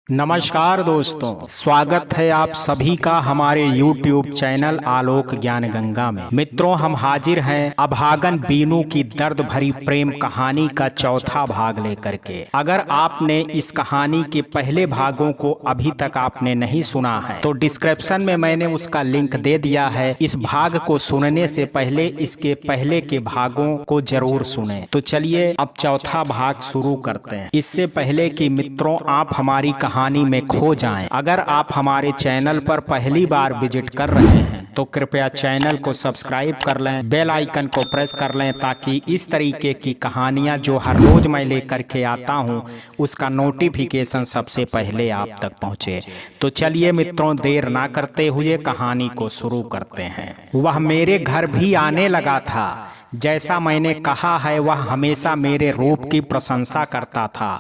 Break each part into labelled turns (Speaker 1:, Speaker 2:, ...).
Speaker 1: नमस्कार दोस्तों, स्वागत है आप सभी का हमारे YouTube चैनल आलोक ज्ञान गंगा में। मित्रों, हम हाजिर हैं अभागन बीनू की दर्द भरी प्रेम कहानी का चौथा भाग लेकर के। अगर आपने इस कहानी के पहले भागों को अभी तक आपने नहीं सुना है तो डिस्क्रिप्शन में मैंने उसका लिंक दे दिया है। इस भाग को सुनने से पहले इसके पहले के भागों को जरूर सुने। तो चलिए अब चौथा भाग शुरू करते हैं। इससे पहले कि मित्रों आप हमारी कहानी में खो जाएं, अगर आप हमारे चैनल पर पहली बार विजिट कर रहे हैं तो कृपया चैनल को सब्सक्राइब कर लें, बेल आइकन को प्रेस कर लें ताकि इस तरीके की कहानियां जो हर रोज मैं लेकर के आता हूं उसका नोटिफिकेशन सबसे पहले आप तक पहुंचे। तो चलिए मित्रों, देर ना करते हुए कहानी को शुरू करते हैं। वह मेरे घर भी आने लगा था। जैसा मैंने कहा है, वह हमेशा मेरे रूप की प्रशंसा करता था।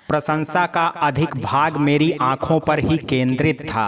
Speaker 1: प्रशंसा का अधिक भाग मेरी आंखों पर ही केंद्रित था।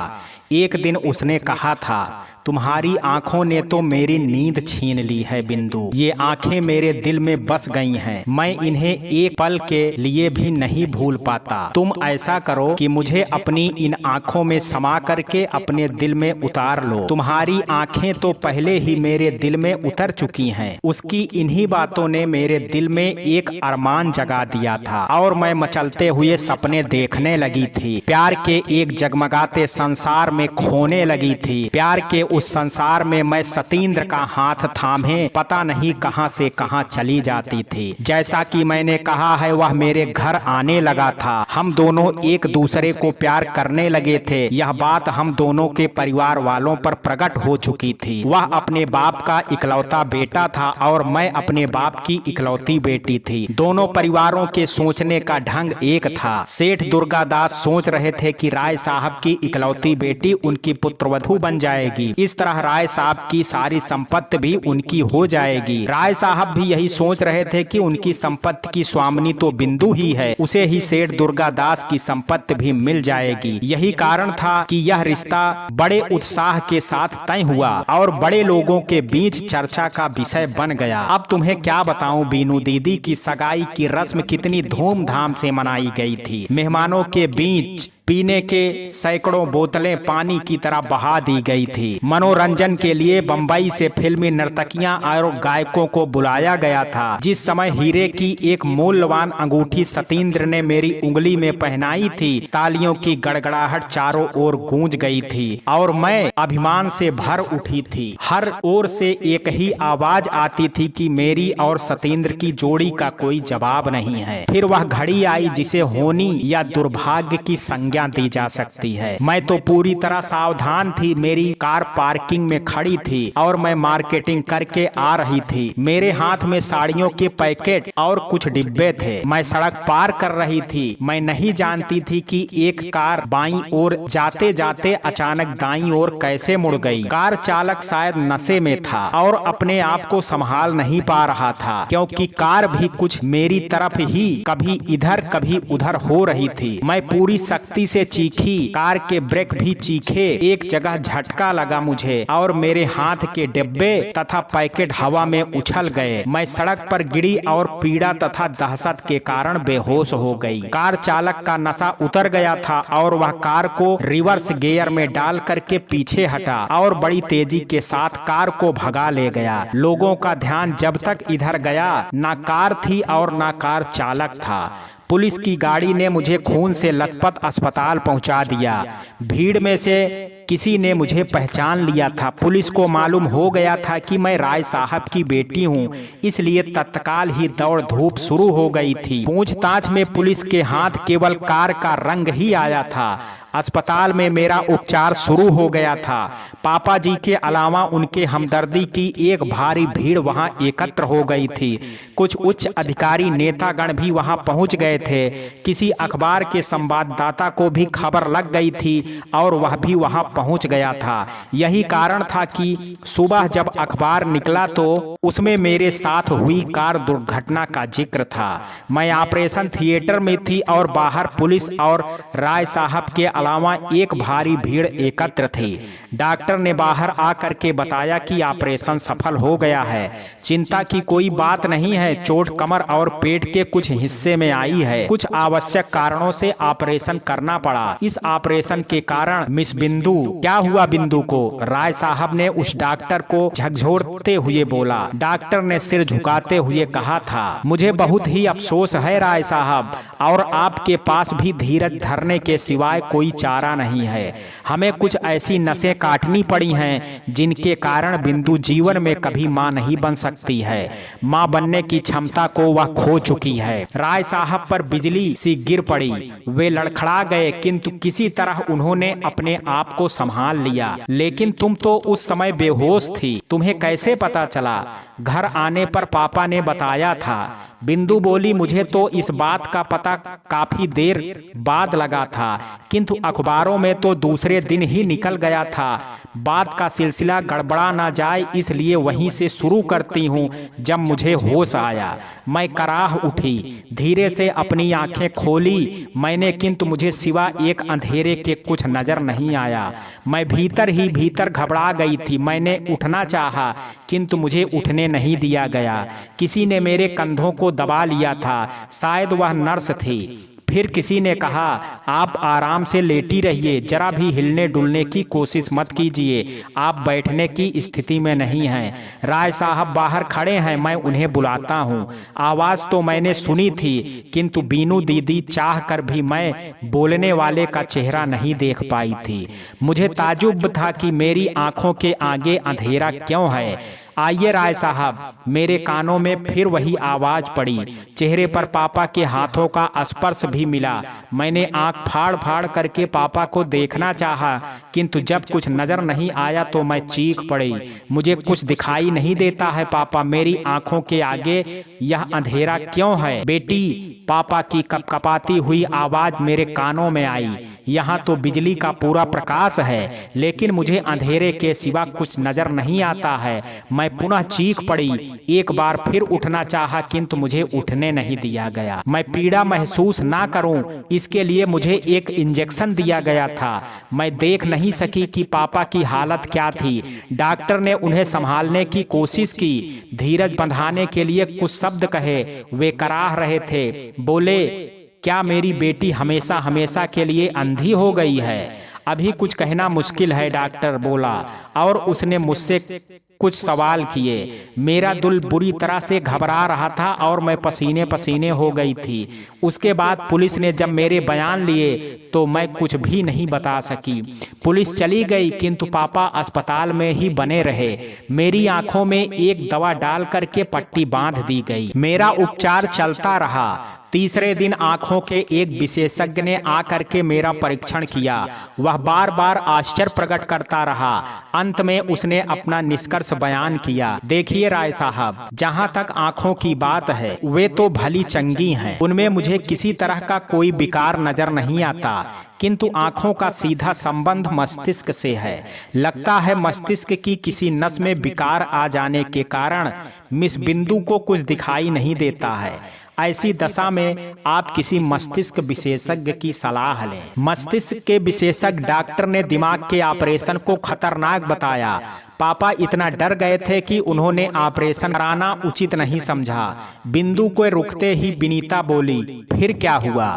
Speaker 1: एक दिन उसने कहा था, तुम्हारी आंखों ने तो मेरी नींद छीन ली है बिंदु। ये आंखें मेरे दिल में बस गई हैं, मैं इन्हें एक पल के लिए भी नहीं भूल पाता। तुम ऐसा करो कि मुझे अपनी इन आंखों में समा करके अपने दिल में उतार लो। तुम्हारी आंखें तो पहले ही मेरे दिल में उतर चुकी हैं। उसकी इन्हीं बातों ने मेरे दिल में एक अरमान जगा दिया था और मैं मचलते हुए सपने देखने लगी थी। प्यार के एक जगमगाते संसार में खोने लगी थी। प्यार के उस संसार में मैं सतीन्द्र का हाथ थामे पता नहीं कहां से कहां चली जाती थी। जैसा कि मैंने कहा है, वह मेरे घर आने लगा था। हम दोनों एक दूसरे को प्यार करने लगे थे। यह बात हम दोनों के परिवार वालों पर प्रकट हो चुकी थी। वह अपने बाप का इकलौता बेटा था और मैं अपने बाप की इकलौती बेटी थी। दोनों परिवारों के सोचने का ढंग एक था। सेठ दुर्गादास सोच रहे थे कि राय साहब की इकलौती बेटी उनकी पुत्रवधू बन जाएगी। इस तरह राय साहब की सारी संपत्ति भी उनकी हो जाएगी। राय साहब भी यही सोच रहे थे कि उनकी संपत्ति की स्वामिनी तो बिंदु ही है, उसे ही सेठ दुर्गादास की संपत्ति भी मिल जाएगी। यही कारण था कि यह रिश्ता बड़े उत्साह के साथ तय हुआ और बड़े लोगों के बीच चर्चा का विषय बन गया। अब तुम्हें क्या बताऊं बीनू दीदी की सगाई की रस्म कितनी धूमधाम से मनाई गई थी। मेहमानों के बीच पीने के सैकड़ों बोतलें पानी की तरह बहा दी गई थी। मनोरंजन के लिए बंबई से फिल्मी नर्तकियां और गायकों को बुलाया गया था। जिस समय हीरे की एक मूल्यवान अंगूठी सतीन्द्र ने मेरी उंगली में पहनाई थी, तालियों की गड़गड़ाहट चारों ओर गूंज गई थी और मैं अभिमान से भर उठी थी। हर ओर से एक ही आवाज आती थी कि मेरी और सतीन्द्र की जोड़ी का कोई जवाब नहीं है। फिर वह घड़ी आई जिसे होनी या दुर्भाग्य की संज्ञा दी जा सकती है। मैं तो पूरी तरह सावधान थी। मेरी कार पार्किंग में खड़ी थी और मैं मार्केटिंग करके आ रही थी। मेरे हाथ में साड़ियों के पैकेट और कुछ डिब्बे थे। मैं सड़क पार कर रही थी। मैं नहीं जानती थी कि एक कार बाईं ओर जाते जाते अचानक दाईं ओर कैसे मुड़ गई। कार चालक शायद नशे में था और अपने आप को संभाल नहीं पा रहा था, क्योंकि कार भी कुछ मेरी तरफ ही कभी इधर कभी उधर हो रही थी। मैं पूरी सख्ती से चीखी, कार के ब्रेक भी चीखे। एक जगह झटका लगा मुझे और मेरे हाथ के डिब्बे तथा पैकेट हवा में उछल गए। मैं सड़क पर गिरी और पीड़ा तथा दहशत के कारण बेहोश हो गई। कार चालक का नशा उतर गया था और वह कार को रिवर्स गियर में डाल करके पीछे हटा और बड़ी तेजी के साथ कार को भगा ले गया। लोगों का ध्यान जब तक इधर गया, ना कार थी और ना कार चालक था। पुलिस की गाड़ी ने मुझे खून से लथपथ अस्पताल पहुंचा दिया। भीड़ में से किसी ने मुझे पहचान लिया था। पुलिस को मालूम हो गया था कि मैं राय साहब की बेटी हूं, इसलिए तत्काल ही दौड़ धूप शुरू हो गई थी। पूछताछ में पुलिस के हाथ केवल कार का रंग ही आया था। अस्पताल में मेरा उपचार शुरू हो गया था। पापा जी के अलावा उनके हमदर्दी की एक भारी भीड़ वहां एकत्र हो गई थी। कुछ उच्च अधिकारी नेतागण भी वहां पहुंच गए थे। किसी अखबार के संवाददाता को भी खबर लग गई थी और वह भी वहां पहुंच गया था। यही कारण था कि सुबह जब अखबार निकला तो उसमें मेरे साथ हुई कार दुर्घटना का जिक्र था। मैं ऑपरेशन थिएटर में थी और बाहर पुलिस और राय साहब के अलावा एक भारी भीड़ एकत्र थी। डॉक्टर ने बाहर आकर के बताया कि ऑपरेशन सफल हो गया है, चिंता की कोई बात नहीं है। चोट कमर और पेट के कुछ हिस्से में आई है, कुछ आवश्यक कारणों से ऑपरेशन करना पड़ा। इस ऑपरेशन के कारण मिस बिंदु, क्या हुआ बिंदु को? राय साहब ने उस डॉक्टर को झकझोरते हुए बोला। डॉक्टर ने सिर झुकाते हुए कहा था, मुझे बहुत ही अफसोस है राय साहब, और आपके पास भी धीरज धरने के सिवाय कोई चारा नहीं है। हमें कुछ ऐसी नसें काटनी पड़ी हैं जिनके कारण बिंदु जीवन में कभी मां नहीं बन सकती है। मां बनने की क्षमता को वह खो चुकी है। राय साहब पर बिजली सी गिर पड़ी। वे लड़खड़ा गए, किंतु किसी तरह उन्होंने अपने आप को संभाल लिया। लेकिन तुम तो उस समय बेहोश थी, तुम्हें कैसे पता चला? घर आने पर पापा ने बताया था। बिंदु बोली, मुझे तो इस बात का पता काफी देर बाद लगा था, किंतु अखबारों में तो दूसरे दिन ही निकल गया था। बात का सिलसिला गड़बड़ा ना जाए इसलिए वहीं से शुरू करती हूँ। जब मुझे होश आया मैं कराह उठी, धीरे से अपनी आंखें खोली मैंने, किंतु मुझे सिवा एक अंधेरे के कुछ नजर नहीं आया। मैं भीतर ही भीतर घबरा गई थी। मैंने उठना चाहा, किंतु मुझे उठने नहीं दिया गया। किसी ने मेरे कंधों को दबा लिया था, शायद वह नर्स थी। फिर किसी ने कहा, आप आराम से लेटी रहिए, जरा भी हिलने डुलने की कोशिश मत कीजिए, आप बैठने की स्थिति में नहीं हैं। राय साहब बाहर खड़े हैं, मैं उन्हें बुलाता हूँ। आवाज तो मैंने सुनी थी, किंतु बीनू दीदी चाह कर भी मैं बोलने वाले का चेहरा नहीं देख पाई थी। मुझे ताजुब था कि मेरी आंखों के आगे अंधेरा क्यों है। आइए राय साहब। मेरे कानों में फिर वही आवाज पड़ी। चेहरे पर पापा के हाथों का स्पर्श भी मिला। मैंने आंख फाड़ फाड़ करके पापा को देखना चाहा, किंतु जब कुछ नजर नहीं आया तो मैं चीख पड़ी। मुझे कुछ दिखाई नहीं देता है पापा, मेरी आंखों के आगे यह अंधेरा क्यों है? बेटी, पापा की कपकपाती हुई आवाज मेरे कानों में आई। यहाँ तो बिजली का पूरा प्रकाश है, लेकिन मुझे अंधेरे के सिवा कुछ नजर नहीं आता है। मैं पुनः चीख पड़ी। एक बार फिर उठना चाहा, किंतु मुझे उठने नहीं दिया गया। मैं पीड़ा महसूस ना करूं, इसके लिए मुझे एक इंजेक्शन दिया गया था। मैं देख नहीं सकी कि पापा की हालत क्या थी। डॉक्टर ने उन्हें संभालने की कोशिश की, धीरज बंधाने के लिए कुछ शब्द कहे। वे कराह रहे थे। बोले, क्या मेरी बेटी हमेशा हमेशा के लिए अंधी हो गई है? अभी कुछ कहना मुश्किल है, डॉक्टर बोला, और उसने मुझसे कुछ सवाल किए। मेरा दिल बुरी तरह से घबरा रहा था और मैं पसीने पसीने हो गई थी। उसके बाद पुलिस ने जब मेरे बयान लिए तो मैं कुछ भी नहीं बता सकी। पुलिस चली गई, किंतु पापा अस्पताल में ही बने रहे। मेरी आंखों में एक दवा डाल करके पट्टी बांध दी गई। मेरा उपचार चलता रहा। तीसरे दिन आंखों के एक विशेषज्ञ ने आकर के मेरा परीक्षण किया। वह बार बार आश्चर्य प्रकट करता रहा। अंत में उसने अपना निष्कर्ष बयान किया। देखिए राय साहब, जहां तक आंखों की बात है वे तो भली चंगी हैं, उनमें मुझे किसी तरह का कोई विकार नजर नहीं आता, किंतु आंखों का सीधा संबंध मस्तिष्क से है। लगता है मस्तिष्क की किसी नस में विकार आ जाने के कारण मिस बिंदु को कुछ दिखाई नहीं देता है। ऐसी दशा में आप किसी मस्तिष्क विशेषज्ञ की सलाह लें। मस्तिष्क के विशेषज्ञ डॉक्टर ने दिमाग के ऑपरेशन को खतरनाक बताया। पापा इतना डर गए थे कि उन्होंने ऑपरेशन कराना उचित नहीं समझा। बिंदु को रुकते ही विनीता बोली, फिर क्या हुआ?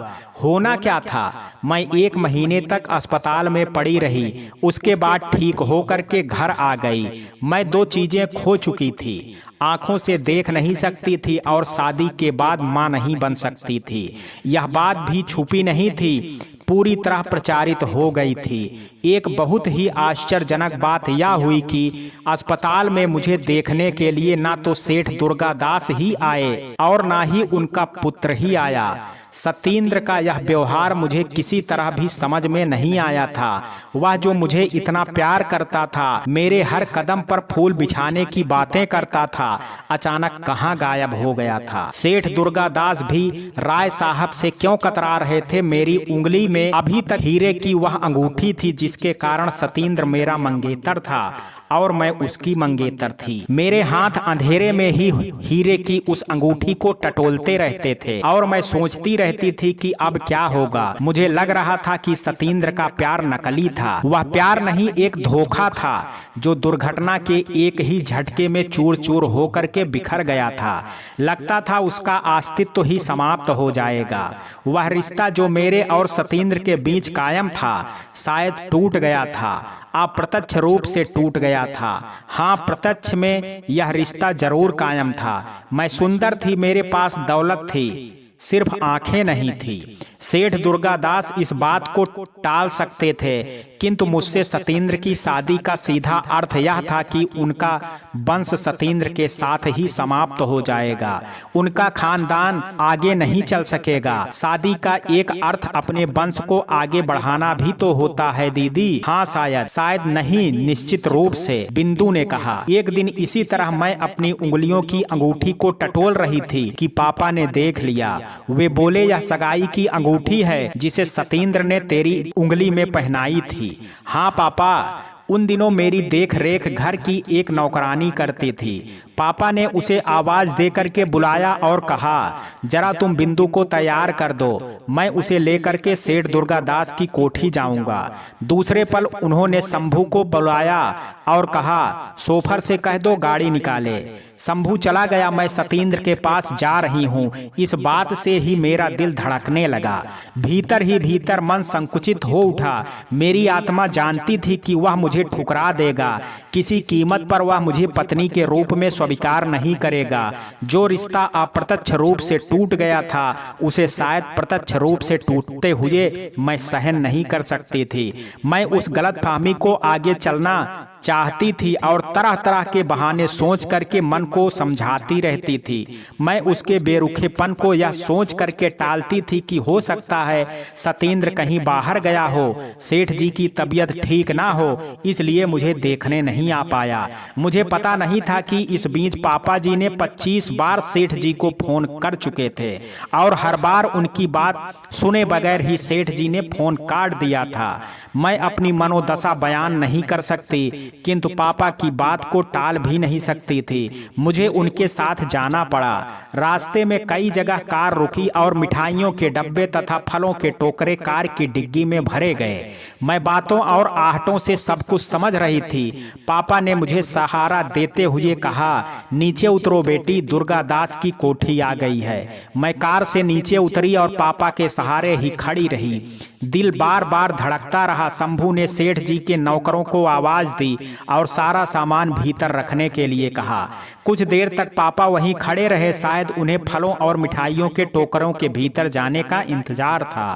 Speaker 1: होना क्या था? मैं 1 महीने तक अस्पताल में पड़ी रही। उसके बाद ठीक होकर के घर आ गई। मैं 2 चीजें खो चुकी थी, आंखों से देख नहीं सकती थी और शादी के बाद मां नहीं बन सकती थी। यह बात भी छुपी नहीं थी, पूरी तरह प्रचारित हो गई थी। एक बहुत ही आश्चर्यजनक बात यह हुई कि अस्पताल में मुझे देखने के लिए ना तो सेठ दुर्गादास ही आए और ना ही उनका पुत्र ही आया। सत्येंद्र का यह व्यवहार मुझे किसी तरह भी समझ में नहीं आया था। वह जो मुझे इतना प्यार करता था, मेरे हर कदम पर फूल बिछाने की बातें करता था, अचानक कहाँ गायब हो गया था। सेठ दुर्गादास भी राय साहब से क्यों कतरा रहे थे? मेरी उंगली में अभी तक हीरे की वह अंगूठी थी जिसके कारण सतेंद्र मेरा मंगेतर था और मैं उसकी मंगेतर थी। मेरे हाथ अंधेरे में ही हीरे की उस अंगूठी को टटोलते रहते थे और मैं सोचती रहती थी कि अब क्या होगा। मुझे लग रहा था कि सतेंद्र का प्यार नकली था, वह प्यार नहीं एक धोखा था जो दुर्घटना के एक ही झटके में चूर चूर होकर के बिखर गया था। लगता था उसका अस्तित्व ही समाप्त हो जाएगा। वह रिश्ता जो मेरे और सतेंद्र के बीच कायम था शायद टूट गया था, अप्रत्यक्ष रूप से टूट गया था। हाँ, प्रत्यक्ष में यह रिश्ता जरूर कायम था। मैं सुंदर थी, मेरे पास दौलत थी, सिर्फ आंखें नहीं थी। सेठ दुर्गादास इस बात को टाल सकते थे, किंतु मुझसे सतेंद्र की शादी का सीधा अर्थ यह था कि उनका वंश सतेंद्र के साथ ही समाप्त हो जाएगा, उनका खानदान आगे नहीं चल सकेगा। शादी का एक अर्थ अपने वंश को आगे बढ़ाना भी तो होता है दीदी। हाँ शायद नहीं, निश्चित रूप से, बिंदु ने कहा। एक दिन इसी तरह मैं अपनी उंगलियों की अंगूठी को टटोल रही थी कि पापा ने देख लिया। वे बोले, यह सगाई की अंगूठी है जिसे सतेंद्र ने तेरी उंगली में पहनाई थी। हाँ पापा, उन दिनों मेरी देख रेख घर की एक नौकरानी करती थी। पापा ने उसे आवाज देकर के बुलाया और कहा, जरा तुम बिंदु को तैयार कर दो, मैं उसे लेकर के सेठ दुर्गादास की कोठी जाऊंगा। दूसरे पल उन्होंने शंभू को बुलाया और कहा, सोफर से कह दो गाड़ी निकाले। शंभू चला गया। मैं सतेंद्र के पास जा रही हूँ, इस बात से ही मेरा दिल धड़कने लगा। भीतर ही भीतर मन संकुचित हो उठा। मेरी आत्मा जानती थी कि वह मुझे ठुकरा देगा, किसी कीमत पर वह मुझे पत्नी के रूप में स्वीकार नहीं करेगा। जो रिश्ता अप्रत्यक्ष रूप से टूट गया था उसे शायद प्रत्यक्ष रूप से टूटते हुए मैं सहन नहीं कर सकती थी। मैं उस गलतफहमी को आगे चलना चाहती थी और तरह तरह के बहाने सोच करके मन को समझाती रहती थी। मैं उसके बेरुखेपन को यह सोच करके टालती थी कि हो सकता है सतेंद्र कहीं बाहर गया हो, सेठ जी की तबीयत ठीक ना हो, इसलिए मुझे देखने नहीं आ पाया। मुझे पता नहीं था कि इस बीच पापा जी ने 25 बार सेठ जी को फोन कर चुके थे और हर बार उनकी बात सुने बगैर ही सेठ जी ने फोन काट दिया था। मैं अपनी मनोदशा बयान नहीं कर सकती, किंतु पापा की बात को टाल भी नहीं सकती थी। मुझे उनके साथ जाना पड़ा। रास्ते में कई जगह कार रुकी और मिठाइयों के डब्बे तथा फलों के टोकरे कार की डिग्गी में भरे गए। मैं बातों और आहटों से सब कुछ समझ रही थी। पापा ने मुझे सहारा देते हुए कहा, नीचे उतरो बेटी, दुर्गादास की कोठी आ गई है। मैं कार से नीचे उतरी और पापा के सहारे ही खड़ी रही। दिल बार बार धड़कता रहा। शंभू ने सेठ जी के नौकरों को आवाज दी और सारा सामान भीतर रखने के लिए कहा। कुछ देर तक पापा वहीं खड़े रहे। शायद उन्हें फलों और मिठाइयों के टोकरों के भीतर जाने का इंतजार था।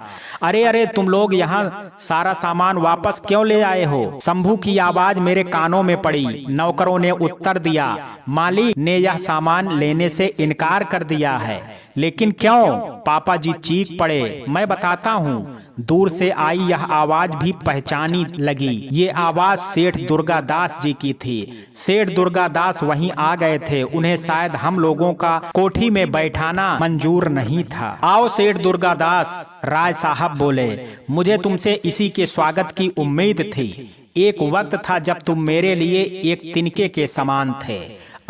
Speaker 1: अरे अरे, तुम लोग यहाँ सारा सामान वापस क्यों ले आए हो? शंभू की आवाज मेरे कानों में पड़ी। नौकरों ने उत्तर दिया, मालिक ने यह सामान लेने से इनकार कर दिया है। लेकिन क्यों? पापा जी चीख पड़े। मैं बताता हूँ। दूर से आई यह आवाज भी पहचानी लगी। ये आवाज सेठ दुर्गादास जी की थी। सेठ दुर्गादास वहीं आ गए थे। उन्हें शायद हम लोगों का कोठी में बैठाना मंजूर नहीं था। आओ सेठ दुर्गादास, राय साहब बोले, मुझे तुमसे इसी के स्वागत की उम्मीद थी। एक वक्त था जब तुम मेरे लिए एक तिनके के समान थे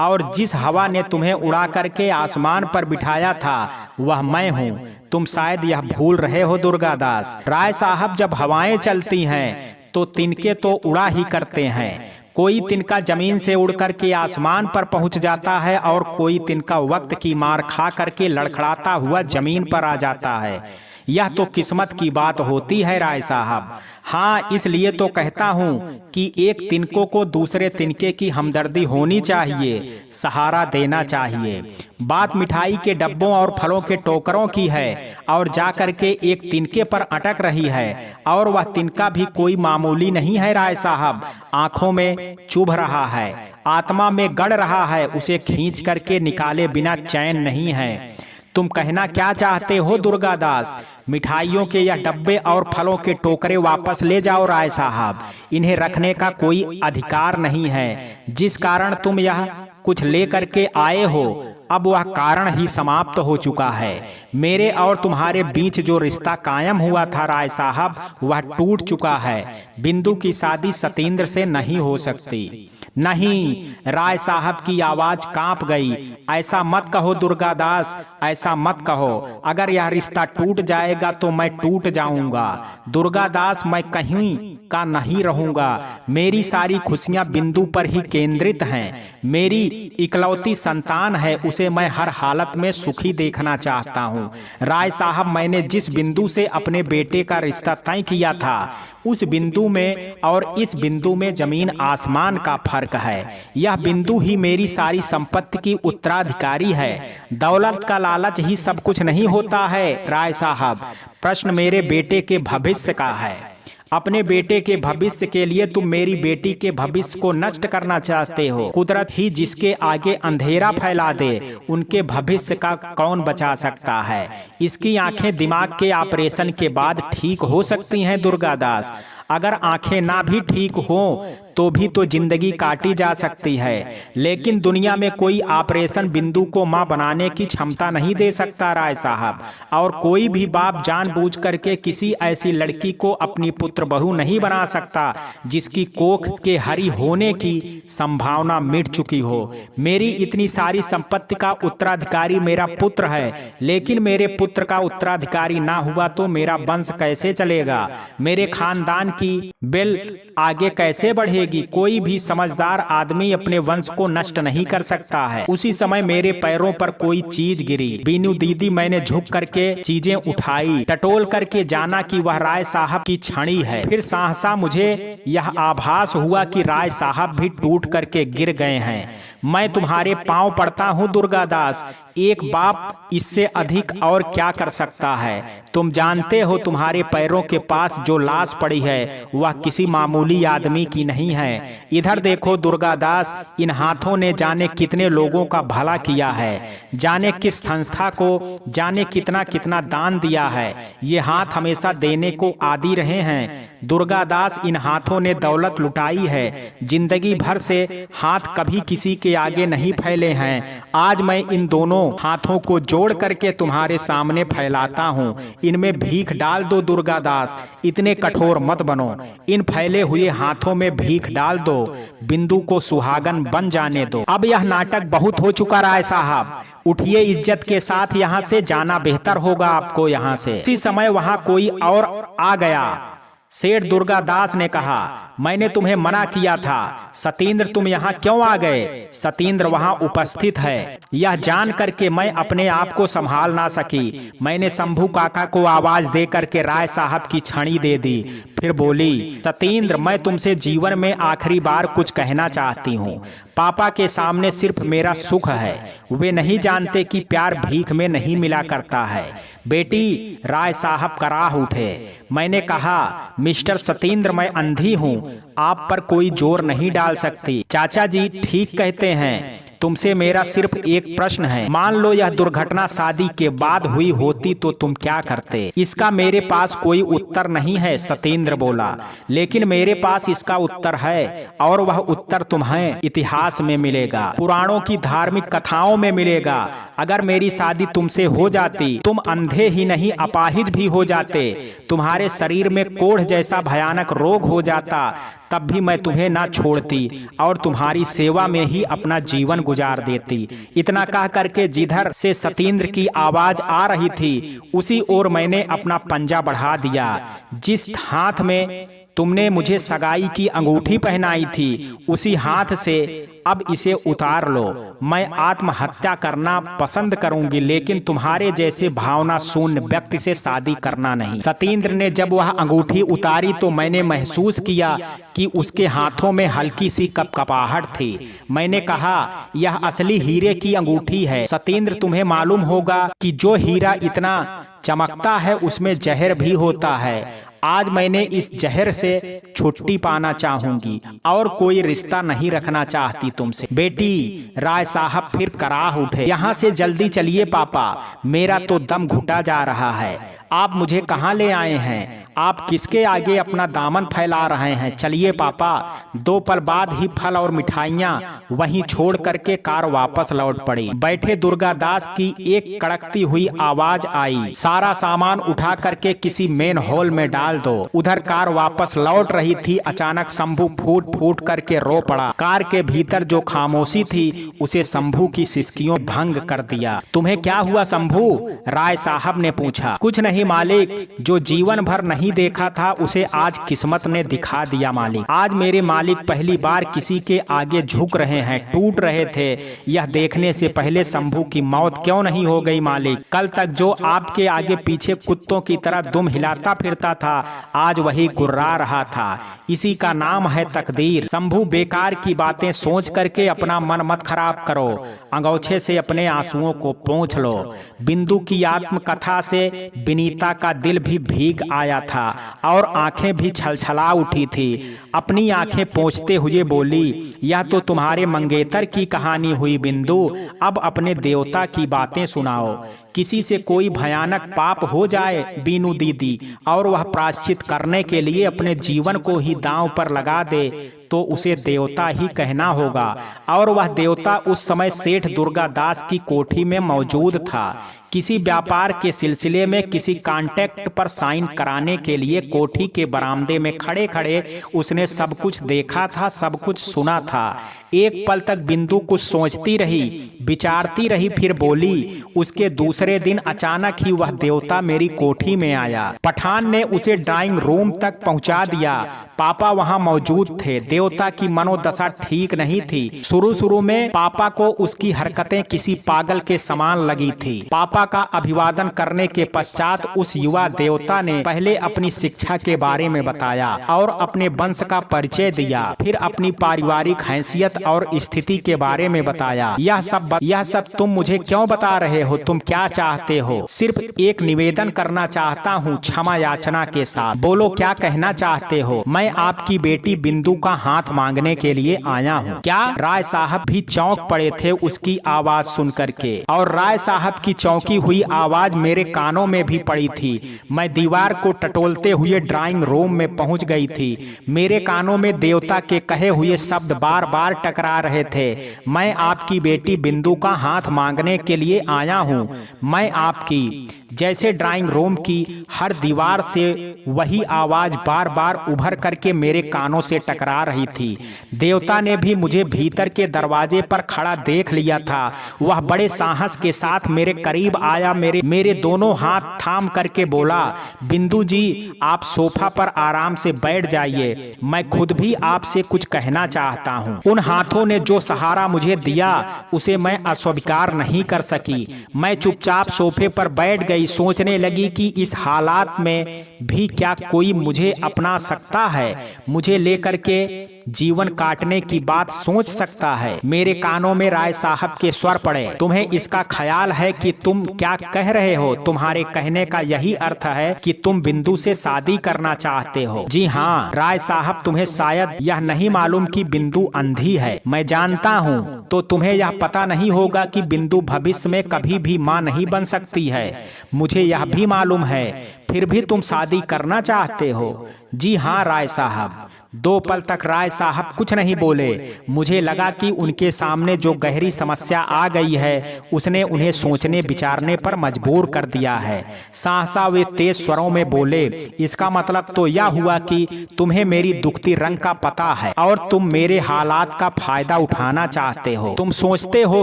Speaker 1: और जिस हवा ने तुम्हें उड़ा करके आसमान पर बिठाया था वह मैं हूँ। तुम शायद यह भूल रहे हो दुर्गादास। राय साहब, जब हवाएं चलती हैं तो तिनके तो उड़ा ही करते हैं। कोई तिनका जमीन से उड़ करके आसमान पर पहुंच जाता है और कोई तिनका वक्त की मार खा करके लड़खड़ाता हुआ जमीन पर आ जाता है। यह तो किस्मत की बात होती है राय साहब। हाँ, इसलिए तो कहता हूँ कि एक तिनकों को दूसरे तिनके की हमदर्दी होनी चाहिए, सहारा देना चाहिए। बात मिठाई के डब्बों और फलों के टोकरों की है और जा करके एक तिनके पर अटक रही है और वह तिनका भी कोई मामूली नहीं है राय साहब। आंखों में चुभ रहा है, आत्मा में गड़ रहा है, उसे खींच करके निकाले बिना चैन नहीं है। तुम कहना क्या चाहते हो दुर्गादास? मिठाइयों के या डब्बे और फलों के टोकरे वापस ले जाओ राय साहब। इन्हें रखने का कोई अधिकार नहीं है। जिस कारण तुम यह कुछ ले करके आए हो अब वह कारण ही समाप्त हो चुका है। मेरे और तुम्हारे बीच जो रिश्ता कायम हुआ था राय साहब, वह टूट चुका है। बिंदु की शादी सतेंद्र से नहीं हो सकती। नहीं, राय साहब की आवाज कांप गई। ऐसा मत कहो दुर्गादास, ऐसा मत कहो। अगर यह रिश्ता टूट जाएगा तो मैं टूट जाऊंगा। दुर्गादास, मैं कहीं का नहीं रहूंगा। मेरी सारी खुशियां बिंदु पर ही केंद्रित हैं। मेरी इकलौती संतान है, उसे मैं हर हालत में सुखी देखना चाहता हूँ। राय साहब, मैंने जिस बिंदु से अपने बेटे का रिश्ता तय किया था, उस बिंदु में और इस बिंदु में जमीन आसमान का फर्क है। यह बिंदु ही मेरी सारी संपत्ति की उत्तराधिकारी है। दौलत का लालच ही सब कुछ नहीं होता है राय साहब। प्रश्न मेरे बेटे के भविष्य का है। अपने बेटे के भविष्य के लिए तुम मेरी बेटी के भविष्य को नष्ट करना चाहते हो। कुदरत ही जिसके आगे अंधेरा फैला दे, उनके भविष्य का कौन बचा सकता है। इसकी आंखें दिमाग के ऑपरेशन के बाद ठीक हो सकती हैं दुर्गादास। अगर आंखें ना भी ठीक हो तो भी तो जिंदगी काटी जा सकती है, लेकिन दुनिया में कोई ऑपरेशन बिंदु को मां बनाने की क्षमता नहीं दे सकता राय साहब। और कोई भी बाप जानबूझ करके किसी ऐसी लड़की को अपनी पुत्र बहू नहीं बना सकता जिसकी कोख के हरी होने की संभावना मिट चुकी हो। मेरी इतनी सारी संपत्ति का उत्तराधिकारी मेरा पुत्र है, लेकिन मेरे पुत्र का उत्तराधिकारी ना हुआ तो मेरा वंश कैसे चलेगा? मेरे खानदान की बेल आगे कैसे बढ़ेगी? कोई भी समझदार आदमी अपने वंश को नष्ट नहीं कर सकता है। उसी समय मेरे पैरों पर कोई चीज गिरी। बीनू दीदी, मैंने झुक करके चीजें उठाई, टटोल करके जाना कि वह राय साहब की छड़ी है। फिर सहसा मुझे यह आभास हुआ कि राय साहब भी टूट करके गिर गए हैं। मैं तुम्हारे पांव पड़ता हूँ दुर्गादास। एक बाप इससे अधिक और क्या कर सकता है? तुम जानते हो तुम्हारे पैरों के पास जो लाश पड़ी है वह किसी मामूली आदमी की नहीं है। इधर देखो दुर्गादास, इन हाथों ने जाने कितने लोगों का भला किया है, जाने किस संस्था को जाने कितना कितना दान दिया है। ये हाथ हमेशा देने को आदी रहे हैं। दुर्गादास, इन हाथों ने दौलत लुटाई है। जिंदगी भर से हाथ कभी किसी के आगे नहीं फैले हैं। आज मैं इन दोनों हाथों को जोड़ करके तुम्हारे सामने फैलाता हूँ। इनमें भीख डाल दो दुर्गादास, इतने कठोर मत बनो। इन फैले हुए हाथों में भीख डाल दो, बिंदु को सुहागन बन जाने दो। अब यह नाटक बहुत हो चुका राय साहब, उठिए, इज्जत के साथ यहाँ से जाना बेहतर होगा आपको यहाँ से। इसी समय वहाँ कोई और आ गया। सेठ दुर्गादास ने कहा, मैंने तुम्हें मना किया था। सतेंद्र, तुम यहाँ क्यों आ गए? सतेंद्र वहाँ उपस्थित है। यह जान करके मैं अपने आप को संभाल ना सकी। मैंने शंभू काका को आवाज दे करके राय साहब की छड़ी दे दी। फिर बोली, सतेंद्र, मैं तुमसे जीवन में आखिरी बार कुछ कहना चाहती हूँ। पापा के सामने सिर्फ मेरा सुख है। वे नहीं जानते कि प्यार भीख में नहीं मिला करता है। बेटी, राय साहब कराह उठे। मैंने कहा, मिस्टर सतेंद्र, मैं अंधी हूँ, आप पर कोई जोर नहीं डाल सकती। चाचा जी ठीक कहते हैं। तुमसे मेरा सिर्फ एक प्रश्न है। मान लो यह दुर्घटना शादी के बाद हुई होती तो तुम क्या करते? इसका मेरे पास कोई उत्तर नहीं है, सतेंद्र बोला, लेकिन मेरे पास इसका उत्तर है, और वह उत्तर तुम्हें इतिहास में मिलेगा, पुराणों की धार्मिक कथाओं में मिलेगा। अगर मेरी शादी तुमसे हो जाती, तुम अंधे ही नहीं अपाहिज भी हो जाते, तुम्हारे शरीर में कोढ़ जैसा भयानक रोग हो जाता, तब भी मैं तुम्हें ना छोड़ती और तुम्हारी सेवा में ही अपना जीवन गुजार देती। इतना कह करके जिधर से सतेंद्र की आवाज आ रही थी उसी ओर मैंने अपना पंजा बढ़ा दिया। जिस हाथ में तुमने मुझे सगाई की अंगूठी पहनाई थी उसी हाथ से अब इसे उतार लो। मैं आत्महत्या करना पसंद करूंगी, लेकिन तुम्हारे जैसे भावना शून्य व्यक्ति से शादी करना नहीं। सतेंद्र ने जब वह अंगूठी उतारी तो मैंने महसूस किया कि उसके हाथों में हल्की सी कपकपाहट थी। मैंने कहा, यह असली हीरे की अंगूठी है। सतेंद्र, तुम्हें मालूम होगा कि जो हीरा इतना चमकता है उसमें जहर भी होता है। आज मैंने इस जहर से छुट्टी पाना चाहूंगी और कोई रिश्ता नहीं रखना चाहती तुमसे। बेटी, राय साहब फिर कराह उठे। यहाँ से जल्दी चलिए पापा, मेरा तो दम घुटा जा रहा है। आप मुझे कहाँ ले आए हैं? आप किसके आगे अपना दामन फैला रहे हैं? चलिए पापा। 2 पल बाद ही फल और मिठाइयाँ वहीं छोड़ करके कार वापस लौट पड़ी। बैठे दुर्गादास की एक कड़कती हुई आवाज आई, सारा सामान उठा करके किसी मेन हॉल में डाल दो। उधर कार वापस लौट रही थी, अचानक शंभू फूट फूट करके रो पड़ा। कार के भीतर जो खामोशी थी उसे शंभू की सिसकियों भंग कर दिया। तुम्हें क्या हुआ शंभू? राय साहब ने पूछा। कुछ नहीं मालिक, जो जीवन भर नहीं देखा था उसे आज किस्मत ने दिखा दिया मालिक। आज मेरे मालिक पहली बार किसी के आगे झुक रहे हैं, टूट रहे थे। यह देखने से पहले शंभू की मौत क्यों नहीं हो गई मालिक? कल तक जो आपके आगे पीछे कुत्तों की तरह दुम हिलाता फिरता था, आज वही गुर्रा रहा था। इसी का नाम है तकदीर। शंभू, बेकार की बातें सोच करके अपना मन मत खराब करो। अंगोछे से अपने आंसुओं को पोंछ लो। बिंदु की आत्मकथा से विनीता का दिल भी भीग आया था और आंखें भी छलछला उठी थी। अपनी आंखें पोंछते हुए बोली, यह तो तुम्हारे मंगेतर की कहानी हुई बिंदु। अब अपने देवता की बातें सुनाओ। किसी से कोई भयानक पाप हो जाए बीनू दीदी, और वह प्रायश्चित करने के लिए अपने जीवन को ही दांव पर लगा दे, तो उसे देवता ही कहना होगा। और वह देवता उस समय सेठ दुर्गादास की कोठी में मौजूद था। किसी व्यापार के सिलसिले में किसी कॉन्ट्रैक्ट पर साइन कराने के लिए कोठी के बरामदे में खड़े खड़े उसने सब कुछ देखा था, सब कुछ सुना था। एक पल तक बिंदु कुछ सोचती रही, विचारती रही, फिर बोली। उसके दूसरे दिन अचानक ही वह देवता मेरी कोठी में आया। पठान ने उसे ड्राइंग रूम तक पहुंचा दिया। पापा वहां मौजूद थे। देवता की मनोदशा ठीक नहीं थी। शुरू में पापा को उसकी हरकतें किसी पागल के समान लगी थी। पापा का अभिवादन करने के पश्चात उस युवा देवता ने पहले अपनी शिक्षा के बारे में बताया और अपने वंश का परिचय दिया, फिर अपनी पारिवारिक हैसियत और स्थिति के बारे में बताया। यह सब तुम मुझे क्यों बता रहे हो? तुम क्या चाहते हो? सिर्फ एक निवेदन करना चाहता हूँ, क्षमा याचना के साथ। बोलो, क्या कहना चाहते हो? मैं आपकी बेटी बिंदु का हाथ मांगने के लिए आया हूँ। क्या? राय साहब भी चौंक पड़े थे उसकी आवाज सुन करके, और राय साहब की चौंकी हुई आवाज मेरे कानों में भी पड़ी थी। मैं दीवार को टटोलते हुए ड्राइंग रूम में पहुंच गई थी। मेरे कानों में देवता के कहे हुए शब्द बार बार टकरा रहे थे। मैं आपकी बेटी बिंदु का हाथ मांगने के लिए आया हूँ। मैं आपकी। जैसे ड्राइंग रूम की हर दीवार से वही आवाज बार बार उभर करके मेरे कानों से टकरा रही थी। देवता ने भी मुझे भीतर के दरवाजे पर खड़ा देख लिया था। वह बड़े साहस के साथ मेरे करीब आया, मेरे दोनों हाथ थाम करके बोला, बिंदु जी, आप सोफा पर आराम से बैठ जाइए। मैं खुद भी आपसे कुछ कहना चाहता हूँ। उन हाथों ने जो सहारा मुझे दिया उसे मैं अस्वीकार नहीं कर सकी। मैं चुपचाप सोफे पर बैठ गई। सोचने लगी कि इस हालात में भी क्या कोई मुझे अपना सकता है, मुझे लेकर के जीवन काटने की बात सोच सकता है। मेरे कानों में राय साहब के स्वर पड़े। तुम्हें इसका ख्याल है कि तुम क्या कह रहे हो? तुम्हारे कहने का यही अर्थ है कि तुम बिंदु से शादी करना चाहते हो? जी हाँ राय साहब, तुम्हें शायद यह नहीं मालूम कि बिंदु अंधी है, मैं जानता हूँ। तो तुम्हें यह पता नहीं होगा कि बिंदु भविष्य में कभी भी माँ नहीं बन सकती है। मुझे यह भी मालूम है, फिर भी तुम शादी करना चाहते हो? जी हाँ राय साहब। 2 पल तक राय साहब कुछ नहीं बोले। मुझे लगा कि उनके सामने जो गहरी समस्या आ गई है उसने उन्हें सोचने विचारने पर मजबूर कर दिया है। सहसा वे तेज स्वरों में बोले, इसका मतलब तो यह हुआ कि तुम्हें मेरी दुखती रंग का पता है और तुम मेरे हालात का फायदा उठाना चाहते हो। तुम सोचते हो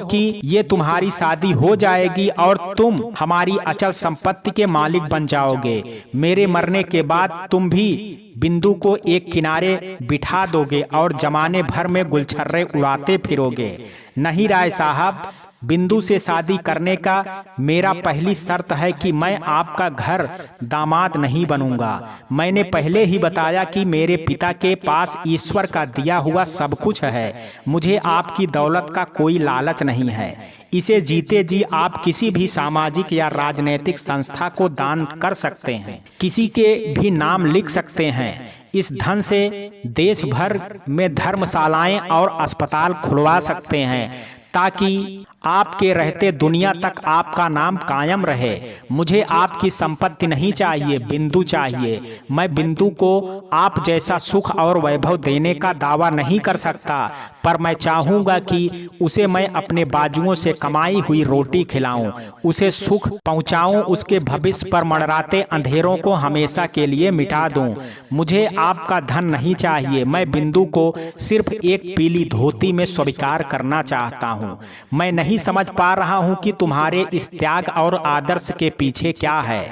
Speaker 1: कि ये तुम्हारी शादी हो जाएगी और तुम हमारी अचल संपत्ति के मालिक बन जाओगे। मेरे मरने के बाद तुम भी बिंदु को एक किनारे बिठा दोगे और जमाने भर में गुलछर्रे उड़ाते फिरोगे। नहीं राय साहब, बिंदु से शादी करने का मेरा पहली शर्त है कि मैं आपका घर दामाद नहीं बनूंगा। मैंने पहले ही बताया कि मेरे पिता के पास ईश्वर का दिया हुआ सब कुछ है। मुझे आपकी दौलत का कोई लालच नहीं है। इसे जीते जी आप किसी भी सामाजिक या राजनीतिक संस्था को दान कर सकते हैं, किसी के भी नाम लिख सकते हैं। इस धन से देश भर में धर्मशालाएं और अस्पताल खुलवा सकते हैं। ताकि आपके रहते दुनिया तक आपका नाम कायम रहे। मुझे आपकी संपत्ति नहीं चाहिए, बिंदु चाहिए। मैं बिंदु को आप जैसा सुख और वैभव देने का दावा नहीं कर सकता, पर मैं चाहूंगा कि उसे मैं अपने बाजुओं से कमाई हुई रोटी खिलाऊं, उसे सुख पहुंचाऊं, उसके भविष्य पर मंडराते अंधेरों को हमेशा के लिए मिटा दूं। मुझे आपका धन नहीं चाहिए, मैं बिंदु को सिर्फ एक पीली धोती में स्वीकार करना चाहता हूं। मैं नहीं समझ पा रहा हूं कि तुम्हारे इस त्याग और आदर्श के पीछे क्या है।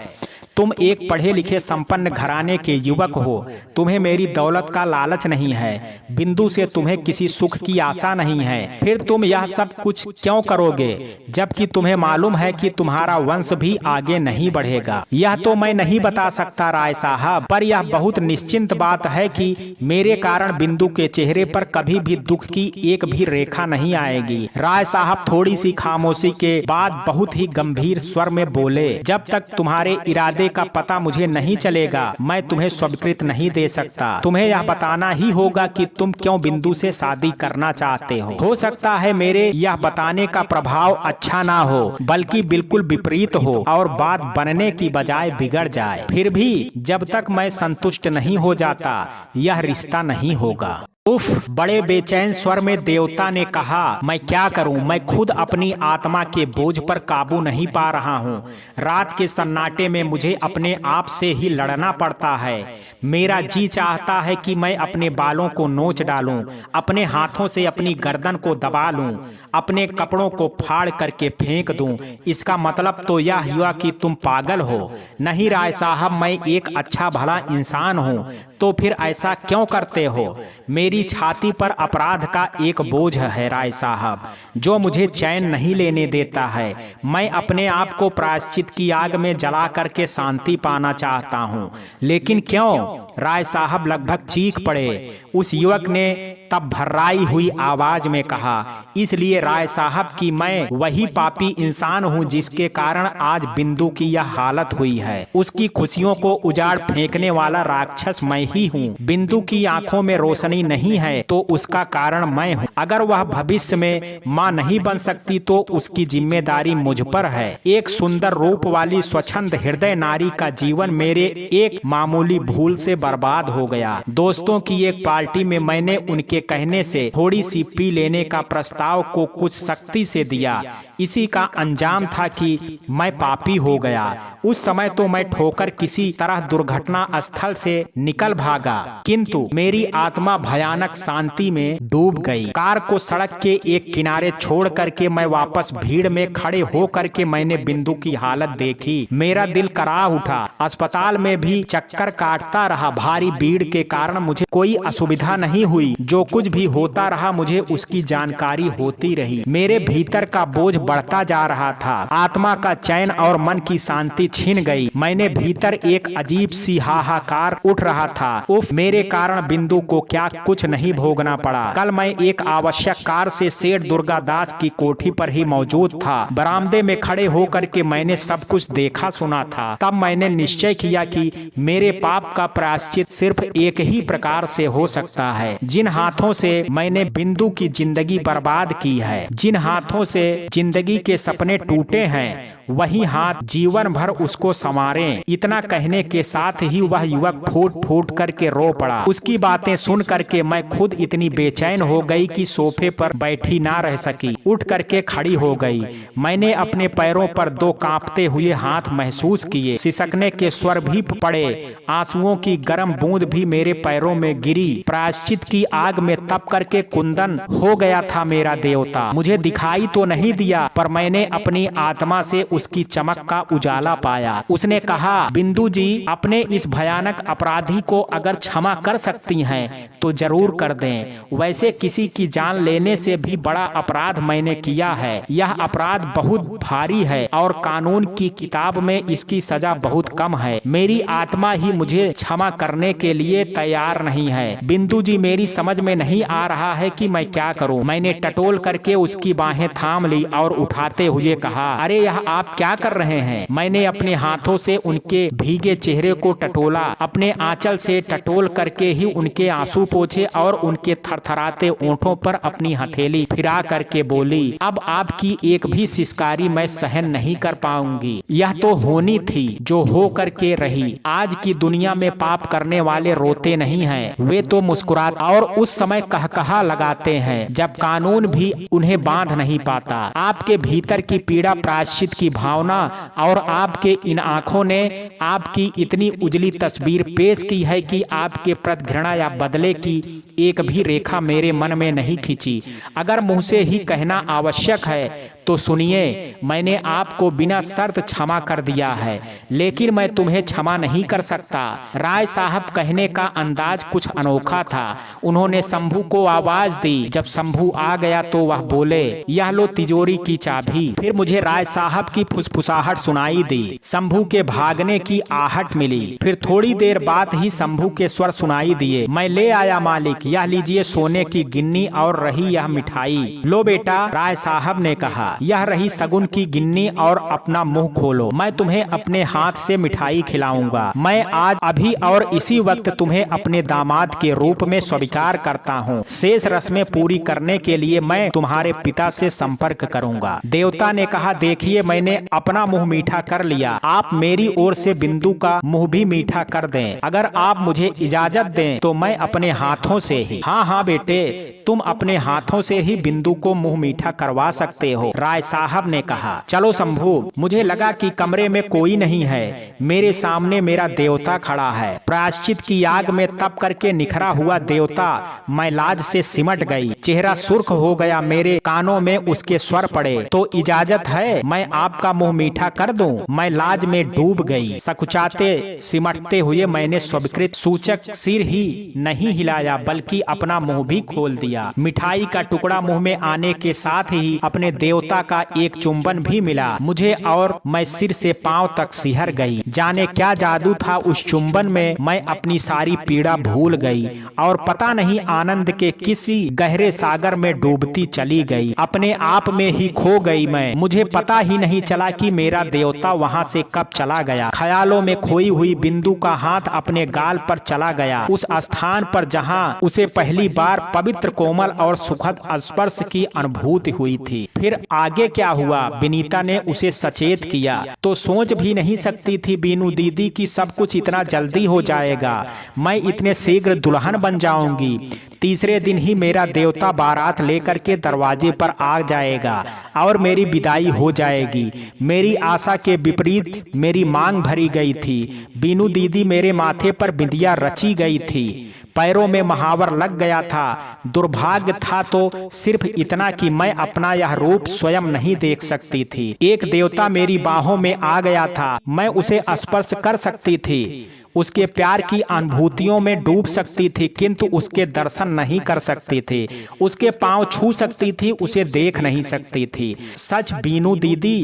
Speaker 1: तुम एक पढ़े लिखे संपन्न घराने के युवक हो, तुम्हें मेरी दौलत का लालच नहीं है, बिंदु से तुम्हें किसी सुख की आशा नहीं है। फिर तुम यह सब कुछ क्यों करोगे, जबकि तुम्हें मालूम है कि तुम्हारा वंश भी आगे नहीं बढ़ेगा। यह तो मैं नहीं बता सकता राय साहब, पर यह बहुत निश्चिंत बात है कि मेरे कारण बिंदु के चेहरे पर कभी भी दुख की एक भी रेखा नहीं आएगी। राय साहब थोड़ी सी खामोशी के बाद बहुत ही गंभीर स्वर में बोले, जब तक तुम्हारे इरादे का पता मुझे नहीं चलेगा, मैं तुम्हें स्वीकृत नहीं दे सकता। तुम्हें यह बताना ही होगा कि तुम क्यों बिंदु से शादी करना चाहते हो। हो सकता है मेरे यह बताने का प्रभाव अच्छा ना हो, बल्कि बिल्कुल विपरीत हो और बात बनने की बजाय बिगड़ जाए। फिर भी जब तक मैं संतुष्ट नहीं हो जाता, यह रिश्ता नहीं होगा। उफ, बड़े बेचैन स्वर में देवता ने कहा, मैं क्या करूं, मैं खुद अपनी आत्मा के बोझ पर काबू नहीं पा रहा हूं। रात के सन्नाटे में मुझे अपने आप से ही लड़ना पड़ता है। मेरा जी चाहता है कि मैं अपने बालों को नोच डालूं, अपने हाथों से अपनी गर्दन को दबा लूं, अपने कपड़ों को फाड़ करके फेंक दूं। इसका मतलब तो यह हुआ कि तुम पागल हो। नहीं राय साहब, मैं एक अच्छा भला इंसान हूं, तो फिर ऐसा क्यों करते हो। मेरी छाती पर अपराध का एक बोझ है राय साहब, जो मुझे चैन नहीं लेने देता है। मैं अपने आप को प्रायश्चित की आग में जला करके शांति पाना चाहता हूँ, लेकिन क्यों। राय साहब लगभग चीख पड़े। उस युवक ने तब भर्राई हुई आवाज में कहा, इसलिए राय साहब कि मैं वही पापी इंसान हूँ जिसके कारण आज बिंदु की यह हालत हुई है। उसकी खुशियों को उजाड़ फेंकने वाला राक्षस मैं ही हूँ। बिंदु की आंखों में रोशनी नहीं है तो उसका कारण मैं हूँ। अगर वह भविष्य में माँ नहीं बन सकती तो उसकी जिम्मेदारी मुझ पर है। एक सुंदर रूप वाली स्वच्छंद हृदय नारी का जीवन मेरे एक मामूली भूल से बर्बाद हो गया। दोस्तों की एक पार्टी में मैंने उनके कहने से थोड़ी सी पी लेने का प्रस्ताव को कुछ सख्ती से दिया। इसी का अंजाम था कि मैं पापी हो गया। उस समय तो मैं ठोकर किसी तरह दुर्घटना स्थल से निकल भागा, किंतु मेरी आत्मा भयानक शांति में डूब गई। कार को सड़क के एक किनारे छोड़ करके मैं वापस भीड़ में खड़े हो करके मैंने बिंदु की हालत देखी। मेरा दिल करा उठा। अस्पताल में भी चक्कर काटता रहा। भारी भीड़ के कारण मुझे कोई असुविधा नहीं हुई। जो कुछ भी होता रहा मुझे उसकी जानकारी होती रही। मेरे भीतर का बोझ बढ़ता जा रहा था। आत्मा का चैन और मन की शांति छिन गई। मैंने भीतर एक अजीब सी हाहाकार उठ रहा था। उफ, मेरे कारण बिंदु को क्या कुछ नहीं भोगना पड़ा। कल मैं एक आवश्यक कार से सेठ दुर्गादास की कोठी पर ही मौजूद था। बरामदे में खड़े होकर के मैंने सब कुछ देखा सुना था। तब मैंने निश्चय किया कि मेरे पाप का प्रायश्चित सिर्फ एक ही प्रकार से हो सकता है। जिन हाथों से मैंने बिंदु की जिंदगी बर्बाद की है, जिन हाथों से जिंदगी के सपने टूटे हैं, वही हाथ जीवन भर उसको संवारें। इतना कहने के साथ ही वह युवक फूट फूट करके रो पड़ा। उसकी बातें सुन करके मैं खुद इतनी बेचैन हो गई कि सोफे पर बैठी ना रह सकी। उठ करके खड़ी हो गई। मैंने अपने पैरों पर दो कांपते हुए हाथ महसूस किए। सिसकने के स्वर भी पड़े। आंसुओं की गर्म बूंद भी मेरे पैरों में गिरी। प्रायश्चित की आग में तप करके कुंदन हो गया था मेरा देवता। मुझे दिखाई तो नहीं दिया, पर मैंने अपनी आत्मा से उसकी चमक का उजाला पाया। उसने कहा, बिंदु जी, अपने इस भयानक अपराधी को अगर क्षमा कर सकती हैं तो जरूर कर दें। वैसे किसी की जान लेने से भी बड़ा अपराध मैंने किया है। यह अपराध बहुत भारी है और कानून की किताब में इसकी सजा बहुत कम है। मेरी आत्मा ही मुझे क्षमा करने के लिए तैयार नहीं है। बिंदु जी, मेरी समझ में नहीं आ रहा है कि मैं क्या करूं। मैंने टटोल करके उसकी बाहें थाम ली और उठाते हुए कहा, अरे यह आप क्या कर रहे हैं। मैंने अपने हाथों से उनके भीगे चेहरे को टटोला, अपने आंचल से टटोल करके ही उनके आंसू पोंछे और उनके थरथराते ओंठों पर अपनी हथेली फिरा करके बोली, अब आपकी एक भी सिसकारी मैं सहन नहीं कर पाऊंगी। यह तो होनी थी जो हो करके रही। आज की दुनिया में पाप करने वाले रोते नहीं हैं, वे तो मुस्कुराते और उस समय कहकहा लगाते हैं जब कानून भी उन्हें बांध नहीं पाता। आपके भीतर की पीड़ा, प्रायश्चित की भावना और आपके इन आंखों ने आपकी इतनी उजली तस्वीर पेश की है कि आपके प्रति घृणा या बदले की एक भी रेखा मेरे मन में नहीं खींची। अगर मुंह से ही कहना आवश्यक है तो सुनिए, मैंने आपको बिना शर्त क्षमा कर दिया है, लेकिन मैं तुम्हें क्षमा नहीं कर सकता। राय साहब कहने का अंदाज कुछ अनोखा था। उन्होंने शंभू को आवाज दी। जब शंभू आ गया तो वह बोले, यह लो तिजोरी की चाबी। फिर मुझे राय साहब की फुसफुसाहट सुनाई दी। शंभू के भागने की आहट मिली। फिर थोड़ी देर बाद ही शंभू के स्वर सुनाई दिए, मैं ले आया मालिक, यह लीजिए सोने की गिन्नी और रही यह मिठाई। लो बेटा, राय साहब ने कहा, यह रही सगुन की गिन्नी और अपना मुंह खोलो, मैं तुम्हें अपने हाथ से मिठाई खिलाऊंगा। मैं आज अभी और इसी वक्त तुम्हें अपने दामाद के रूप में स्वीकार करता हूँ। शेष रस्में पूरी करने के लिए मैं तुम्हारे पिता से संपर्क करूंगा। देवता ने कहा, देखिए मैंने अपना मुंह मीठा कर लिया, आप मेरी ओर से बिंदु का मुंह भी मीठा कर दें। अगर आप मुझे इजाजत दें तो मैं अपने हाथों से ही, हाँ हाँ बेटे, तुम अपने हाथों से ही बिंदु को मुंह मीठा करवा सकते हो। राय साहब ने कहा, चलो शंभू। मुझे लगा कि कमरे में कोई नहीं है। मेरे सामने मेरा देवता खड़ा है। प्रायश्चित की आग में तप करके निखरा हुआ देवता। मैं लाज से सिमट गई, चेहरा सुर्ख हो गया, मेरे कानों में उसके स्वर पड़े, तो इजाजत है मैं आपका मुंह मीठा कर दूं। मैं लाज में डूब गई। सकुचाते सिमटते हुए मैंने स्वीकृत सूचक सिर ही नहीं हिलाया बल्कि अपना मुंह भी खोल दिया। मिठाई का टुकड़ा मुंह में आने के साथ ही अपने देवता का एक चुंबन भी मिला मुझे और मैं सिर से पांव तक सिहर गई। जाने क्या जादू था उस चुंबन में। मैं अपनी सारी पीड़ा भूल गई और पता नहीं आनंद के किसी गहरे सागर में डूबती चली गई। अपने आप में ही खो गई मैं। मुझे पता ही नहीं चला कि मेरा देवता वहां से कब चला गया। ख्यालों में खोई हुई बिंदु का हाथ अपने गाल पर चला गया, उस स्थान पर जहां उसे पहली बार पवित्र, कोमल और सुखद स्पर्श की अनुभूति हुई थी। फिर आगे क्या हुआ, विनीता ने उसे सचेत किया तो सोच भी नहीं सकती थी बीनू दीदी की सब कुछ इतना जल्दी हो जाएगा। मैं इतने शीघ्र दुल्हन बन जाऊंगी। तीसरे दिन ही मेरा देवता बारात लेकर के दरवाजे पर आ जाएगा और मेरी विदाई हो जाएगी। मेरी आशा के विपरीत मेरी मांग भरी गई थी। बीनू दीदी मेरे माथे पर बिंदिया रची गई थी, पैरों में महावर लग गया था। दुर्भाग्य था तो सिर्फ इतना कि मैं अपना यह रूप स्वयं नहीं देख सकती थी। एक देवता मेरी बाहों में आ गया था, मैं उसे स्पर्श कर सकती थी, उसके प्यार की अनुभूतियों में डूब सकती थी, किंतु उसके दर्शन नहीं कर सकती थी। उसके पांव छू सकती थी, उसे देख नहीं सकती थी। सच बीनू दीदी,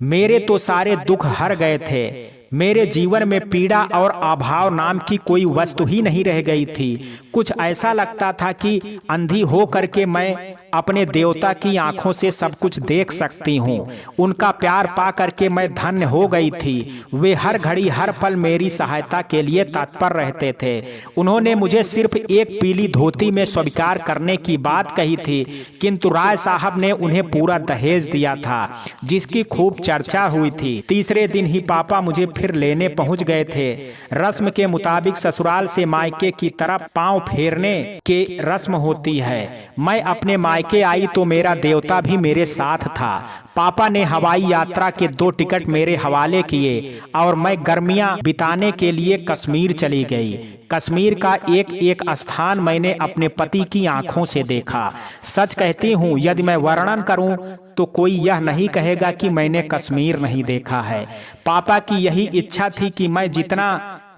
Speaker 1: मेरे तो सारे दुख हर गए थे। मेरे जीवन में पीड़ा और अभाव नाम की कोई वस्तु ही नहीं रह गई थी। कुछ ऐसा लगता था कि अंधी हो करके मैं अपने देवता की आंखों से सब कुछ देख सकती हूँ। उनका प्यार पा करके मैं धन्य हो गई थी। वे हर घड़ी हर पल मेरी सहायता के लिए तत्पर रहते थे। उन्होंने मुझे सिर्फ एक पीली धोती में स्वीकार करने की बात कही थी, किंतु राय साहब ने उन्हें पूरा दहेज दिया था जिसकी खूब चर्चा हुई थी। तीसरे दिन ही पापा मुझे फिर लेने पहुंच गए थे। रस्म के मुताबिक ससुराल से मायके की तरफ पांव फेरने के रस्म होती है। मैं अपने मायके आई तो मेरा देवता भी मेरे साथ था। पापा ने हवाई यात्रा के 2 टिकट मेरे हवाले किए और मैं गर्मियां बिताने के लिए कश्मीर चली गई। कश्मीर का एक एक स्थान मैंने अपने पति की आंखों से देखा। सच कहती हूँ, यदि मैं वर्णन करूँ तो कोई यह नहीं कहेगा कि मैंने कश्मीर नहीं देखा है। पापा की यही इच्छा थी कि मैं जितना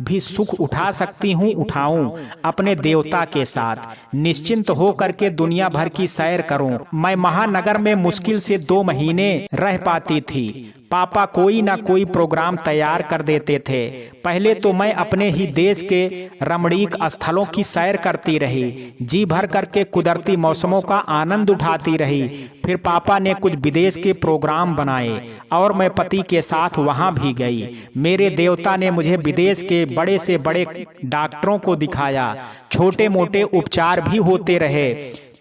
Speaker 1: भी सुख उठा सकती हूँ उठाऊं अपने देवता के साथ, निश्चिंत हो करके दुनिया भर की सैर करूं। मैं महानगर में मुश्किल से 2 महीने रह पाती थी। पापा कोई ना कोई प्रोग्राम तैयार कर देते थे। पहले तो मैं अपने ही देश के रमणीक स्थलों की सैर करती रही, जी भर करके कुदरती मौसमों का आनंद उठाती रही। फिर पापा ने कुछ विदेश के प्रोग्राम बनाए और मैं पति के साथ वहां भी गई। मेरे देवता ने मुझे विदेश के बड़े से बड़े डॉक्टरों को दिखाया, छोटे मोटे उपचार भी होते रहे,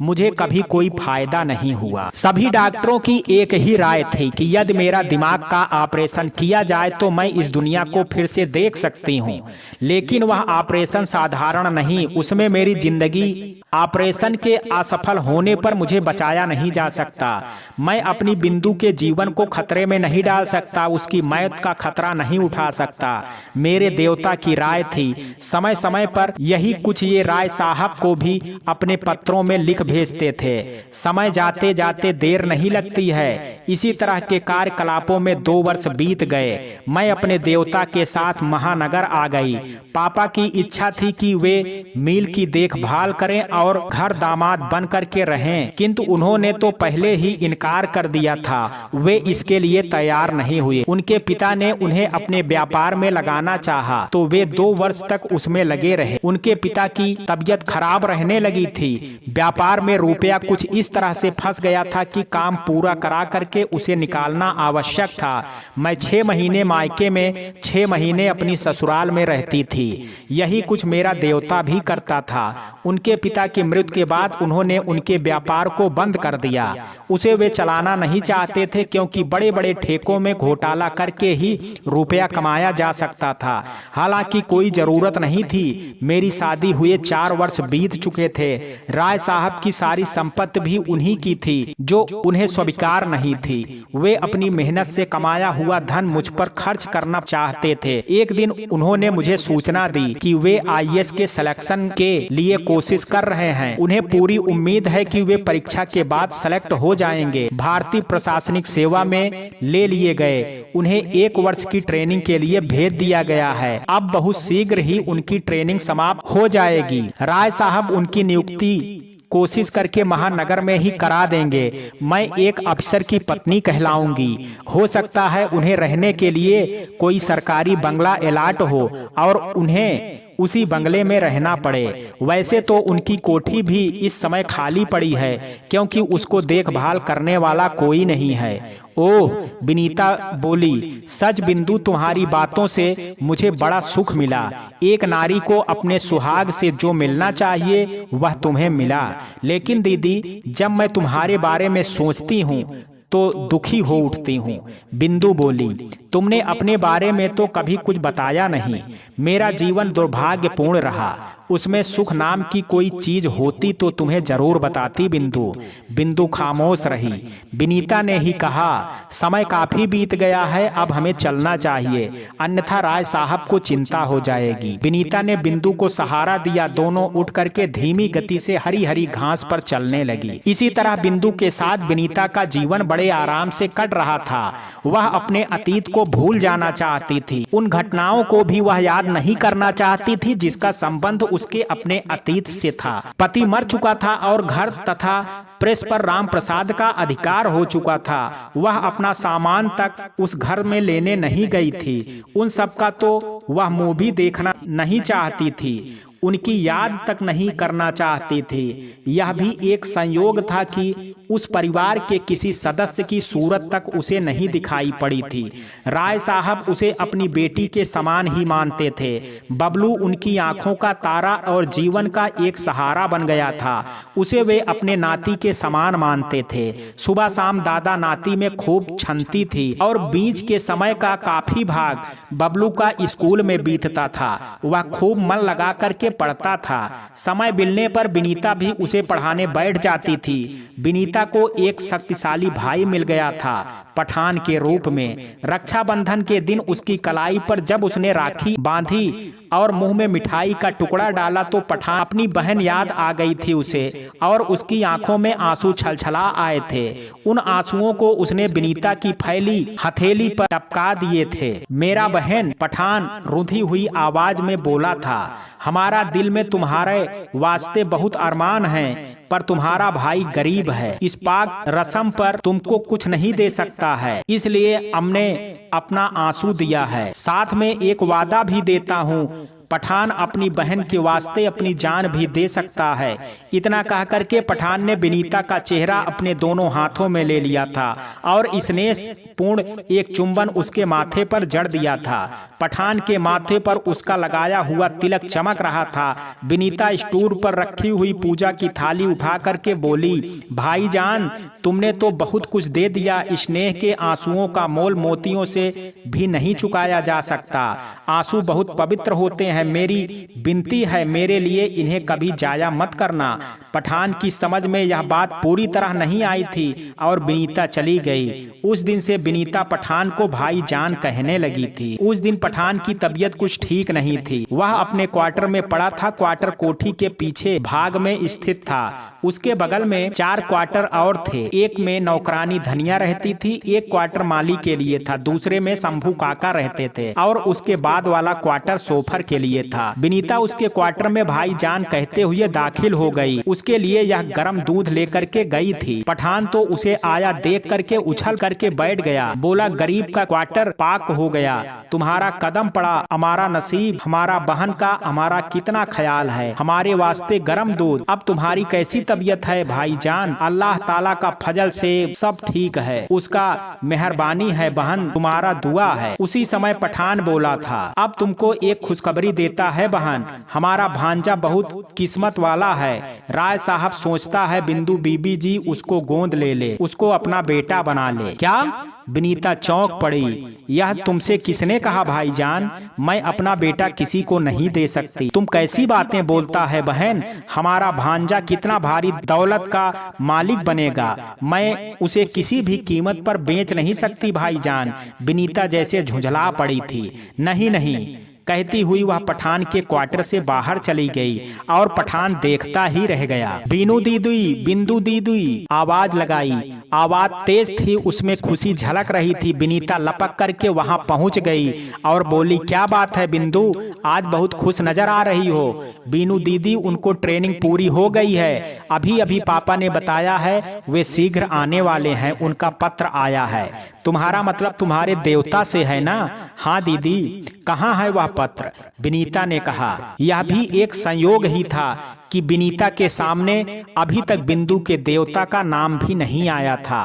Speaker 1: मुझे कभी कोई फायदा नहीं हुआ। सभी डॉक्टरों की एक ही राय थी कि यदि मेरा दिमाग का ऑपरेशन किया जाए तो मैं इस दुनिया को फिर से देख सकती हूँ। लेकिन वह ऑपरेशन साधारण नहीं, उसमें मेरी जिंदगी ऑपरेशन के असफल होने पर मुझे बचाया नहीं जा सकता। मैं अपनी बिंदु के जीवन को खतरे में नहीं डाल सकता, उसकी मौत का खतरा नहीं उठा सकता। मेरे देवता की राय थी। समय समय पर यही कुछ ये राय साहब को भी अपने पत्रों में लिख भेजते थे। समय जाते जाते देर नहीं लगती है। इसी तरह के कार्यकलापों में 2 वर्ष बीत गए। मैं अपने देवता के साथ महानगर आ गई। पापा की इच्छा थी कि वे मिल की देखभाल करें और घर दामाद बन करके रहें, किंतु उन्होंने तो पहले ही इनकार कर दिया था। वे इसके लिए तैयार नहीं हुए। उनके पिता ने उन्हें अपने व्यापार में लगाना चाहा तो वे 2 वर्ष तक उसमें लगे रहे। उनके पिता की तबीयत खराब रहने लगी थी। व्यापार में रुपया कुछ इस तरह से फंस गया था कि काम पूरा करा करके उसे निकालना आवश्यक था। मैं 6 महीने मायके में, 6 महीने अपनी ससुराल में रहती थी। यही कुछ मेरा देवता भी करता था। उनके पिता की मृत्यु के बाद उन्होंने उनके व्यापार को बंद कर दिया। उसे वे चलाना नहीं चाहते थे, क्योंकि बड़े बड़े ठेकों में घोटाला करके ही रुपया कमाया जा सकता था। हालांकि कोई जरूरत नहीं थी। मेरी शादी हुए 4 वर्ष बीत चुके थे। राय साहब की सारी संपत्ति भी उन्हीं की थी, जो उन्हें स्वीकार नहीं थी। वे अपनी मेहनत से कमाया हुआ धन मुझ पर खर्च करना चाहते थे। एक दिन उन्होंने मुझे सूचना दी कि वे आईएएस के सिलेक्शन के लिए कोशिश कर रहे हैं। उन्हें पूरी उम्मीद है कि वे परीक्षा के बाद सेलेक्ट हो जाएंगे। भारतीय प्रशासनिक सेवा में ले लिए गए। उन्हें 1 वर्ष की ट्रेनिंग के लिए भेज दिया गया है। अब बहुत शीघ्र ही उनकी ट्रेनिंग समाप्त हो जाएगी। राय साहब उनकी नियुक्ति कोशिश करके महानगर में ही करा देंगे। मैं एक अफसर की पत्नी कहलाऊंगी। हो सकता है उन्हें रहने के लिए कोई सरकारी बंगला अलॉट हो और उन्हें उसी बंगले में रहना पड़े। वैसे तो उनकी कोठी भी इस समय खाली पड़ी है, क्योंकि उसको देखभाल करने वाला कोई नहीं है। ओह, विनीता बोली, सच बिंदु, तुम्हारी बातों से मुझे बड़ा सुख मिला। एक नारी को अपने सुहाग से जो मिलना चाहिए वह तुम्हें मिला। लेकिन दीदी, जब मैं तुम्हारे बारे में सोचती हूँ तो दुखी हो उठती हूँ। बिंदु बोली, तुमने अपने बारे में तो कभी कुछ बताया नहीं। मेरा जीवन दुर्भाग्यपूर्ण रहा। उसमें सुख नाम की कोई चीज होती तो तुम्हें जरूर बताती। बिंदु खामोश रही। विनीता ने ही कहा, समय काफी बीत गया है, अब हमें चलना चाहिए, अन्यथा राय साहब को चिंता हो जाएगी। विनीता ने बिंदु को सहारा दिया। दोनों उठ करके धीमी गति से हरी हरी घास पर चलने लगी। इसी तरह बिंदु के साथ विनीता का जीवन बड़े आराम से कट रहा था। वह अपने अतीत को भूल जाना चाहती थी। उन घटनाओं को भी वह याद नहीं करना चाहती थी जिसका संबंध उसके अपने अतीत से था। पति मर चुका था और घर तथा प्रेस पर राम प्रसाद का अधिकार हो चुका था। वह अपना सामान तक उस घर में लेने नहीं गई थी। उन सब का तो वह मूवी देखना नहीं चाहती थी, उनकी याद तक नहीं करना चाहती थी। यह भी एक संयोग था कि उस परिवार के किसी सदस्य की सूरत तक उसे नहीं दिखाई पड़ी थी। राय साहब उसे अपनी बेटी के समान ही मानते थे। बबलू उनकी आंखों का तारा और जीवन का एक सहारा बन गया था। उसे वे अपने नाती के समान मानते थे। सुबह शाम दादा नाती में खूब छनती थी और बीच के समय का काफी भाग बबलू का स्कूल में बीतता था। वह खूब मन लगा करके करके पढ़ता था। समय मिलने पर विनीता भी उसे पढ़ाने बैठ जाती थी। विनीता को एक शक्तिशाली भाई मिल गया था, पठान के रूप में। रक्षाबंधन के दिन उसकी कलाई पर जब उसने राखी बांधी और मुंह में मिठाई का टुकड़ा डाला तो पठान अपनी बहन याद आ गई थी उसे, और उसकी आंखों में आंसू छलछला आए थे। उन आंसुओं को उसने विनीता की फैली हथेली पर टपका दिए थे। मेरा बहन, पठान रुंधी हुई आवाज में बोला था, हमारा दिल में तुम्हारे वास्ते बहुत अरमान है, पर तुम्हारा भाई गरीब है। इस पाक रस्म पर तुमको कुछ नहीं दे सकता है, इसलिए हमने अपना आंसू दिया है। साथ में एक वादा भी देता हूँ, पठान अपनी बहन के वास्ते अपनी जान भी दे सकता है। इतना कह करके पठान ने विनीता का चेहरा अपने दोनों हाथों में ले लिया था और स्नेहपूर्ण एक चुंबन उसके माथे पर जड़ दिया था। पठान के माथे पर उसका लगाया हुआ तिलक चमक रहा था। विनीता स्टूल पर रखी हुई पूजा की थाली उठा करके बोली, भाईजान, तुमने तो बहुत कुछ दे दिया। स्नेह के आंसुओं का मोल मोतियों से भी नहीं चुकाया जा सकता। आंसू बहुत पवित्र होते हैं। मेरी विनती है, मेरे लिए इन्हें कभी जाया मत करना। पठान की समझ में यह बात पूरी तरह नहीं आई थी और विनीता चली गई। उस दिन से विनीता पठान को भाईजान कहने लगी थी। उस दिन पठान की तबीयत कुछ ठीक नहीं थी। वह अपने क्वार्टर में पड़ा था। क्वार्टर कोठी के पीछे भाग में स्थित था। उसके बगल में 4 क्वार्टर और थे। एक में नौकरानी धनिया रहती थी, एक क्वार्टर माली के लिए था, दूसरे में शंभू काका रहते थे और उसके बाद वाला क्वार्टर सोफर के लिए था। विनीता उसके क्वार्टर में भाईजान कहते हुए दाखिल हो गई। उसके लिए यह गर्म दूध लेकर के गई थी। पठान तो उसे आया देख करके उछल करके बैठ गया। बोला, गरीब का क्वार्टर पाक हो गया, तुम्हारा कदम पड़ा, हमारा नसीब, हमारा बहन का हमारा कितना ख्याल है, हमारे वास्ते गर्म दूध। अब तुम्हारी कैसी तबीयत है भाईजान? अल्लाह ताला का फजल से सब ठीक है, उसका मेहरबानी है बहन, तुम्हारा दुआ है। उसी समय पठान बोला था, अब तुमको एक खुशखबरी देता है बहन, हमारा भांजा बहुत किस्मत वाला है। राय साहब सोचता है बिंदु बीबी जी उसको गोद ले ले, उसको अपना बेटा बना ले। क्या? विनीता चौंक पड़ी। यह तुमसे किसने कहा भाईजान? मैं अपना बेटा किसी को नहीं दे सकती। तुम कैसी बातें बोलता है बहन? हमारा भांजा कितना भारी दौलत का मालिक बनेगा, मैं उसे किसी भी कीमत पर बेच नहीं सकती भाईजान। विनीता जैसे झुंझला पड़ी थी। नहीं नहीं कहती हुई वह पठान के क्वार्टर से बाहर चली गई और पठान देखता ही रह गया। बीनू दीदी, बिंदु दीदी आवाज लगाई। आवाज तेज थी, उसमें खुशी झलक रही थी। विनीता लपक करके वहां पहुंच गई और बोली, क्या बात है बिंदु, आज बहुत खुश नजर आ रही हो। बीनू दीदी, उनको ट्रेनिंग पूरी हो गई है, अभी अभी पापा ने बताया है, वे शीघ्र आने वाले हैं, उनका पत्र आया है। तुम्हारा मतलब तुम्हारे देवता से है ना? हाँ दीदी। कहाँ है वह पत्र? विनीता ने कहा। यह भी एक संयोग ही था कि विनीता के सामने अभी तक बिंदु के देवता का नाम भी नहीं आया था।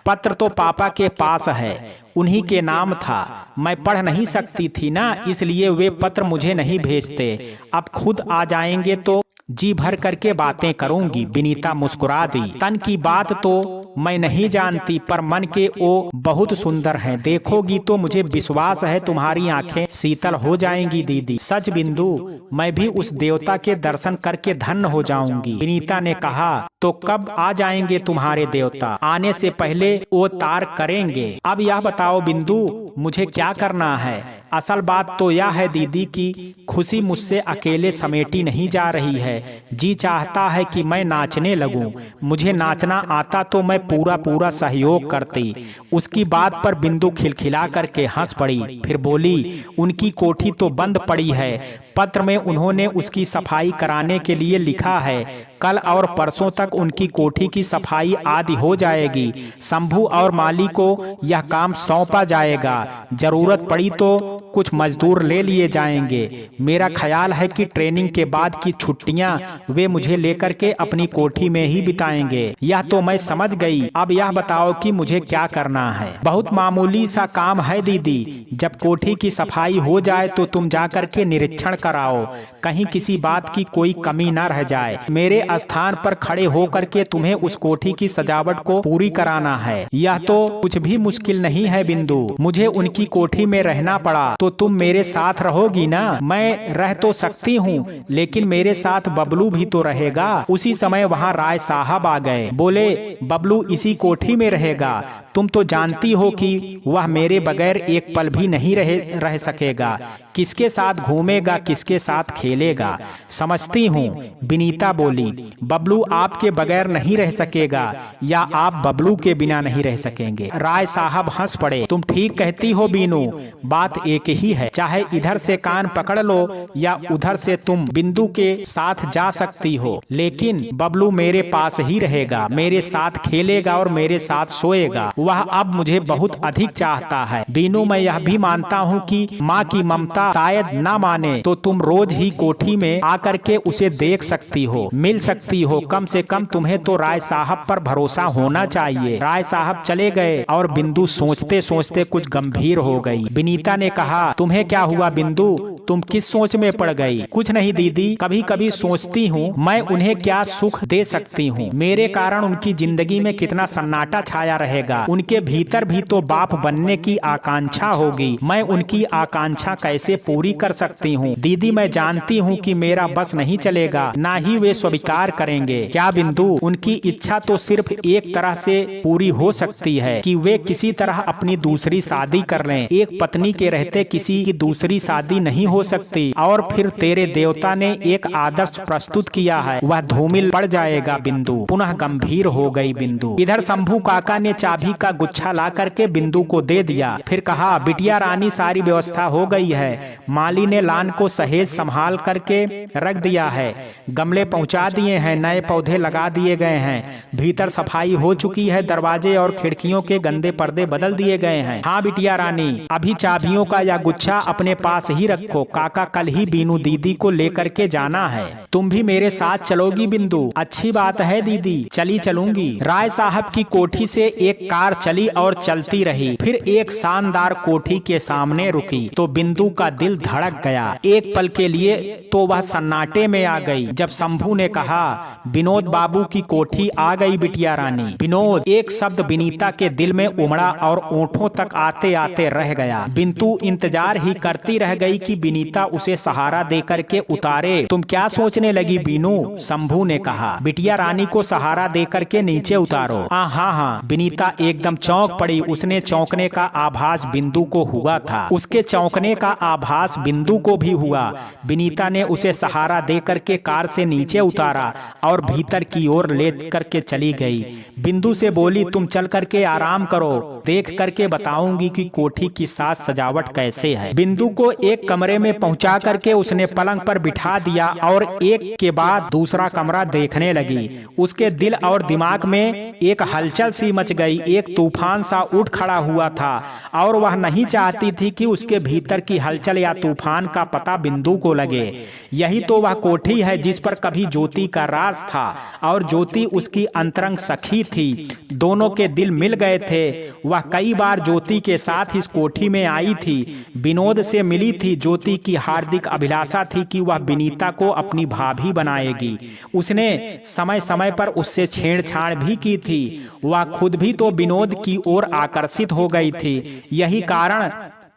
Speaker 1: पत्र तो पापा के पास है, उन्हीं के नाम था। मैं पढ़ नहीं सकती थी ना, इसलिए वे पत्र मुझे नहीं भेजते। अब खुद आ जाएंगे तो जी भर करके बातें करूंगी। विनीता मुस्कुरा दी। तन की बात तो मैं नहीं जानती, पर मन के वो बहुत सुंदर हैं। देखोगी तो मुझे विश्वास है तुम्हारी आंखें शीतल हो जाएंगी दीदी। सच बिंदु, मैं भी उस देवता के दर्शन करके धन्य हो जाऊंगी। विनीता ने कहा, तो कब आ जाएंगे तुम्हारे देवता? आने से पहले वो तार करेंगे। अब यह बताओ बिंदु, मुझे क्या करना है? असल बात तो यह है दीदी की खुशी मुझसे अकेले समेटी नहीं जा रही है। जी चाहता है कि मैं नाचने लगूं। मुझे नाचना आता तो मैं पूरा सहयोग करती। उसकी बात पर बिंदु खिलखिला करके हंस पड़ी। फिर बोली, उनकी कोठी तो बंद पड़ी है। पत्र में उन्होंने उसकी सफाई कराने के लिए लिखा है। कल और परसों तक उनकी कोठी की सफाई आदि हो जाएगी। शंभू और माली को यह काम सौंपा जाएगा। जरूरत पड़ी तो कुछ मजदूर ले लिए जाएंगे। मेरा ख्याल है कि ट्रेनिंग के बाद की छुट्टियां वे मुझे लेकर के अपनी कोठी में ही बिताएंगे। यह तो मैं समझ गई। अब यह बताओ कि मुझे क्या करना है? बहुत मामूली सा काम है दीदी। जब कोठी की सफाई हो जाए तो तुम जाकर के निरीक्षण कराओ, कहीं किसी बात की कोई कमी न रह जाए। मेरे स्थान पर खड़े होकर के तुम्हें उस कोठी की सजावट को पूरी कराना है। यह तो कुछ भी मुश्किल नहीं है बिंदु। मुझे उनकी कोठी में रहना पड़ा तो तुम मेरे साथ रहोगी ना? मैं रह तो सकती हूँ, लेकिन मेरे साथ बबलू भी तो रहेगा। उसी समय वहाँ राय साहब आ गए। बोले, बबलू इसी कोठी में रहेगा। तुम तो जानती हो कि वह मेरे बगैर एक पल भी नहीं रह सकेगा। किसके साथ घूमेगा, किसके साथ खेलेगा? समझती हूँ। विनीता बोली, बबलू आपके बगैर नहीं रह सकेगा, या आप बबलू के बिना नहीं रह सकेंगे। राय साहब हंस पड़े। तुम ठीक कहती हो बीनू, बात एक ही है। चाहे इधर से कान पकड़ लो या उधर से तुम बिंदु के साथ जा सकती हो, लेकिन बबलू मेरे पास ही रहेगा, मेरे साथ खेलेगा और मेरे साथ सोएगा। वह अब मुझे बहुत अधिक चाहता है। बीनू, मैं यह भी मानता हूँ कि माँ की ममता शायद ना माने तो तुम रोज ही कोठी में आकर के उसे देख सकती हो, मिल सकती हो। कम से कम तुम्हें तो राय साहब पर भरोसा होना चाहिए। राय साहब चले गए और बिंदु सोचते सोचते कुछ गंभीर हो गई। विनीता ने कहा, तुम्हें क्या हुआ बिंदु? तुम किस सोच में पड़ गई? कुछ नहीं दीदी, कभी कभी सोचती हूँ मैं उन्हें क्या सुख दे सकती हूँ। मेरे कारण उनकी जिंदगी में कितना सन्नाटा छाया रहेगा। उनके भीतर भी तो बाप बनने की आकांक्षा होगी। मैं उनकी आकांक्षा कैसे पूरी कर सकती हूँ? दीदी, मैं जानती हूँ कि मेरा बस नहीं चलेगा, ना ही वे स्वीकार करेंगे। क्या बिंदु? उनकी इच्छा तो सिर्फ एक तरह से पूरी हो सकती है कि वे किसी तरह अपनी दूसरी शादी कर लें। एक पत्नी के रहते किसी की दूसरी शादी नहीं हो सकती। और फिर तेरे देवता ने एक आदर्श प्रस्तुत किया है, वह धूमिल पड़ जाएगा। बिंदु पुनः गंभीर हो गई। बिंदु इधर शंभू काका ने चाबी का गुच्छा ला करके बिंदु को दे दिया। फिर कहा, बिटिया रानी, सारी व्यवस्था हो गई है। माली ने लान को सहेज संभाल करके रख दिया है। गमले पहुंचा दिए हैं, नए पौधे लगा दिए गए हैं, भीतर सफाई हो चुकी है, दरवाजे और खिड़कियों के गंदे पर्दे बदल दिए गए हैं। हाँ बिटिया रानी, अभी चाबियों का यह गुच्छा अपने पास ही रखो। काका कल ही बीनू दीदी को लेकर के जाना है। तुम भी मेरे साथ चलोगी बिंदु? अच्छी बात है दीदी, चली चलूंगी। राय साहब की कोठी से एक कार चली और चलती रही। फिर एक शानदार कोठी के सामने रुकी तो बिंदु का दिल धड़क गया। एक पल के लिए तो वह सन्नाटे में आ गई जब शंभू ने कहा, विनोद बाबू की कोठी आ गई बिटिया रानी। विनोद एक शब्द विनीता के दिल में उमड़ा और ओंठों तक आते आते रह गया। बिंदु इंतजार ही करती रह गई कि विनीता उसे सहारा दे करके उतारे। तुम क्या सोचने लगी बीनू? शंभू ने कहा, बिटिया रानी को सहारा दे करके नीचे उतारो। हाँ हाँ। विनीता एकदम चौंक पड़ी। उसने चौंकने का आभास बिंदु को हुआ था, उसके चौंकने का आभास बिंदु को भी हुआ। विनीता ने उसे सहारा दे करके कार से नीचे उतारा और भीतर की ओर ले करके चली गई। बिंदु से बोली, तुम चल करके आराम करो, देख करके बताऊंगी कि कोठी की साज सजावट कैसे है। बिंदु को एक कमरे में पहुंचा करके उसने पलंग पर बिठा दिया और एक के बाद दूसरा कमरा देखने लगी। उसके दिल और दिमाग में एक हलचल सी मच गई। एक तूफान सा उठ खड़ा हुआ था और वह नहीं चाहती थी कि उसके भीतर की हलचल या तूफान का पता बिंदु को लगे। यही तो वह कोठी है जिस पर कभी ज्योति का राज था और ज्योति उसकी अंतरंग सखी थी। दोनों के दिल मिल गए थे। वह कई बार ज्योति के साथ इस कोठी में आई थी, विनोद से मिली थी। ज्योति की हार्दिक अभिलाषा थी कि वह विनीता को अपनी भाभी बनाएगी। उसने समय समय पर उससे छेड़छाड़ भी की थी। वह खुद भी तो विनोद की ओर आकर्षित हो गई थी। यही कारण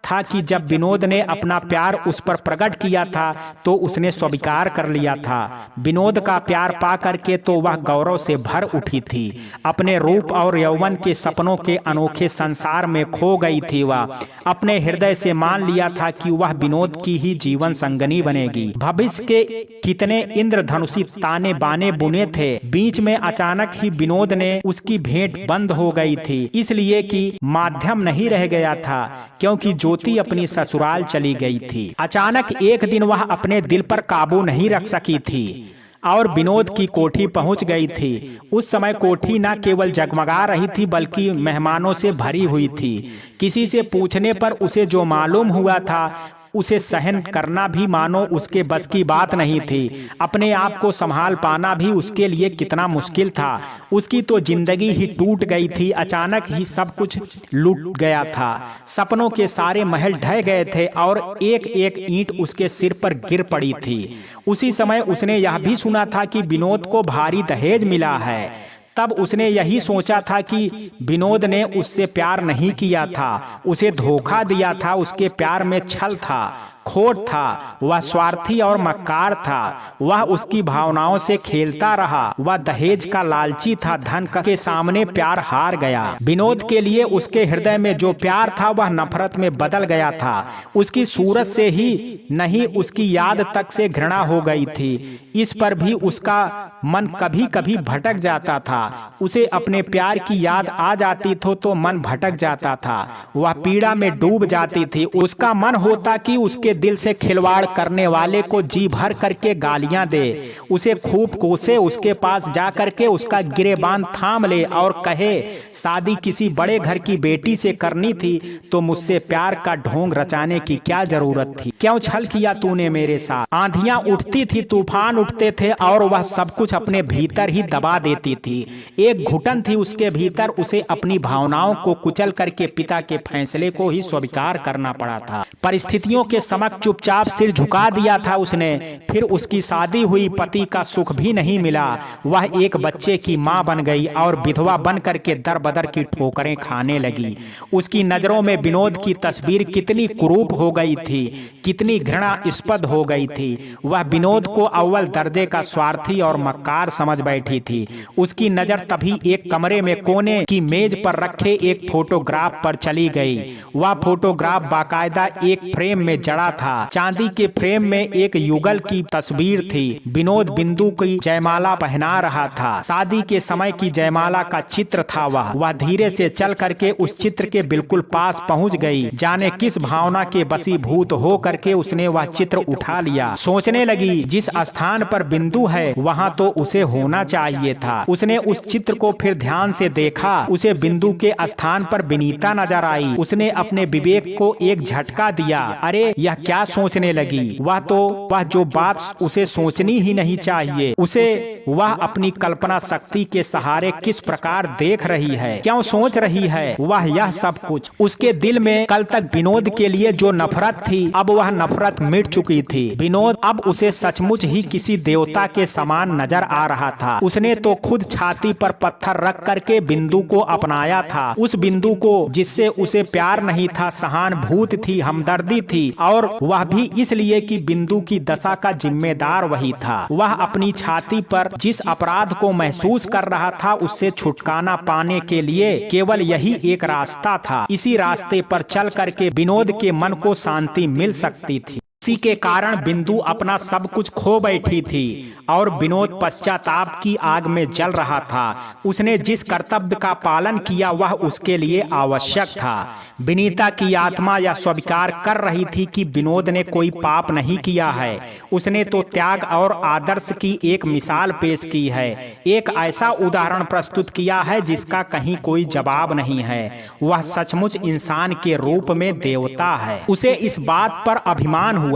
Speaker 1: था कि जब विनोद ने अपना प्यार उस पर प्रकट किया था तो उसने स्वीकार कर लिया था। विनोद का प्यार पा करके तो वह गौरव से भर उठी थी। अपने रूप और यौवन के सपनों के अनोखे संसार में खो गई थी। वह अपने हृदय से मान लिया था कि वह विनोद की ही जीवन संगनी बनेगी। भविष्य के कितने इंद्रधनुषी ताने बाने बुने थे, बीच में अचानक ही विनोद ने उसकी भेंट बंद हो गई थी, इसलिए कि माध्यम नहीं रह गया था, क्योंकि ज्योति अपनी ससुराल चली गई थी। अचानक एक दिन वह अपने दिल पर काबू नहीं रख सकी थी और विनोद की कोठी पहुंच गई थी। उस समय कोठी न केवल जगमगा रही थी बल्कि मेहमानों से भरी हुई थी। किसी से पूछने पर उसे जो मालूम हुआ था उसे सहन करना भी मानो उसके बस की बात नहीं थी। अपने आप को संभाल पाना भी उसके लिए कितना मुश्किल था। उसकी तो जिंदगी ही टूट गई थी। अचानक ही सब कुछ लूट गया था। सपनों के सारे महल ढह गए थे और एक एक ईंट उसके सिर पर गिर पड़ी थी। उसी समय उसने यह भी सुना था कि विनोद को भारी दहेज मिला है। तब उसने यही सोचा था कि विनोद ने उससे प्यार नहीं किया था, उसे धोखा दिया था, उसके प्यार में छल था, खोट था, वह स्वार्थी और मक्कार था, वह उसकी भावनाओं से खेलता रहा, वह दहेज का लालची था, धन के सामने प्यार हार गया। विनोद के लिए उसके हृदय में जो प्यार था वह नफरत में बदल गया था। उसकी सूरत से ही नहीं, उसकी याद तक से घृणा हो गई थी। इस पर भी उसका मन कभी कभी भटक जाता था। उसे अपने प्यार की याद आ जाती तो मन भटक जाता था, वह पीड़ा में डूब जाती थी। उसका मन होता कि उसके दिल से खिलवाड़ करने वाले को जी भर करके गालियां दे, उसे खूब कोसे, उसके पास जा करके उसका गिरेबान थाम ले और कहे, शादी किसी बड़े घर की बेटी से करनी थी तो मुझसे प्यार का ढोंग रचाने की क्या जरूरत थी? क्यों छल किया तूने मेरे साथ? आंधियां उठती थी, तूफान उठते थे और वह सब कुछ अपने भीतर ही दबा देती थी। एक घुटन थी उसके भीतर, उसे अपनी भावनाओं को कुचल करके पिता के फैसले को ही स्वीकार करना पड़ा था। परिस्थितियों के समक्ष चुपचाप सिर झुका दिया था उसने। फिर उसकी शादी हुई, पति का सुख भी नहीं मिला, वह एक बच्चे की मां बन गई और विधवा बन करके दर बदर की ठोकरें खाने लगी। उसकी नजरों में विनोद की तस्वीर कितनी कुरूप हो गई थी, कितनी घृणास्पद हो गई थी। वह विनोद को अव्वल दर्जे का स्वार्थी और मक्कार समझ बैठी थी। उसकी नजर तभी एक कमरे में कोने की मेज पर रखे एक फोटोग्राफ पर चली गई। वह फोटोग्राफ बाकायदा एक फ्रेम में जड़ा था। चांदी के फ्रेम में एक युगल की तस्वीर थी। विनोद बिंदु की जयमाला पहना रहा था। शादी के समय की जयमाला का चित्र था वह धीरे से चल करके उस चित्र के बिल्कुल पास पहुंच गई। जाने किस भावना के बसीभूत हो करके उसने वह चित्र उठा लिया। सोचने लगी, जिस स्थान पर बिंदु है वहां तो उसे होना चाहिए था। उसने उस चित्र को फिर ध्यान से देखा। उसे बिंदु के स्थान पर विनीता नजर आई। उसने अपने विवेक को एक झटका दिया। अरे यह क्या सोचने लगी? वह जो बात उसे सोचनी ही नहीं चाहिए, उसे वह अपनी कल्पना शक्ति के सहारे किस प्रकार देख रही है, क्यों सोच रही है वह यह सब कुछ। उसके दिल में कल तक विनोद के लिए जो नफरत थी, अब वह नफरत मिट चुकी थी। विनोद अब उसे सचमुच ही किसी देवता के समान नजर आ रहा था। उसने तो खुद छाती पर पत्थर रख करके बिंदु को अपनाया था। उस बिंदु को जिससे उसे प्यार नहीं था, सहानुभूति थी, हमदर्दी थी, और वह भी इसलिए कि बिंदु की दशा का जिम्मेदार वही था। वह अपनी छाती पर जिस अपराध को महसूस कर रहा था, उससे छुटकारा पाने के लिए केवल यही एक रास्ता था। इसी रास्ते पर चल करके विनोद के मन को शांति मिल सकती थी। इसी के कारण बिंदु अपना सब कुछ खो बैठी थी और विनोद पश्चाताप की आग में जल रहा था। उसने जिस कर्तव्य का पालन किया वह उसके लिए आवश्यक था। विनीता की आत्मा यह स्वीकार कर रही थी कि विनोद ने कोई पाप नहीं किया है। उसने तो त्याग और आदर्श की एक मिसाल पेश की है, एक ऐसा उदाहरण प्रस्तुत किया है जिसका कहीं कोई जवाब नहीं है। वह सचमुच इंसान के रूप में देवता है। उसे इस बात पर अभिमान हुआ।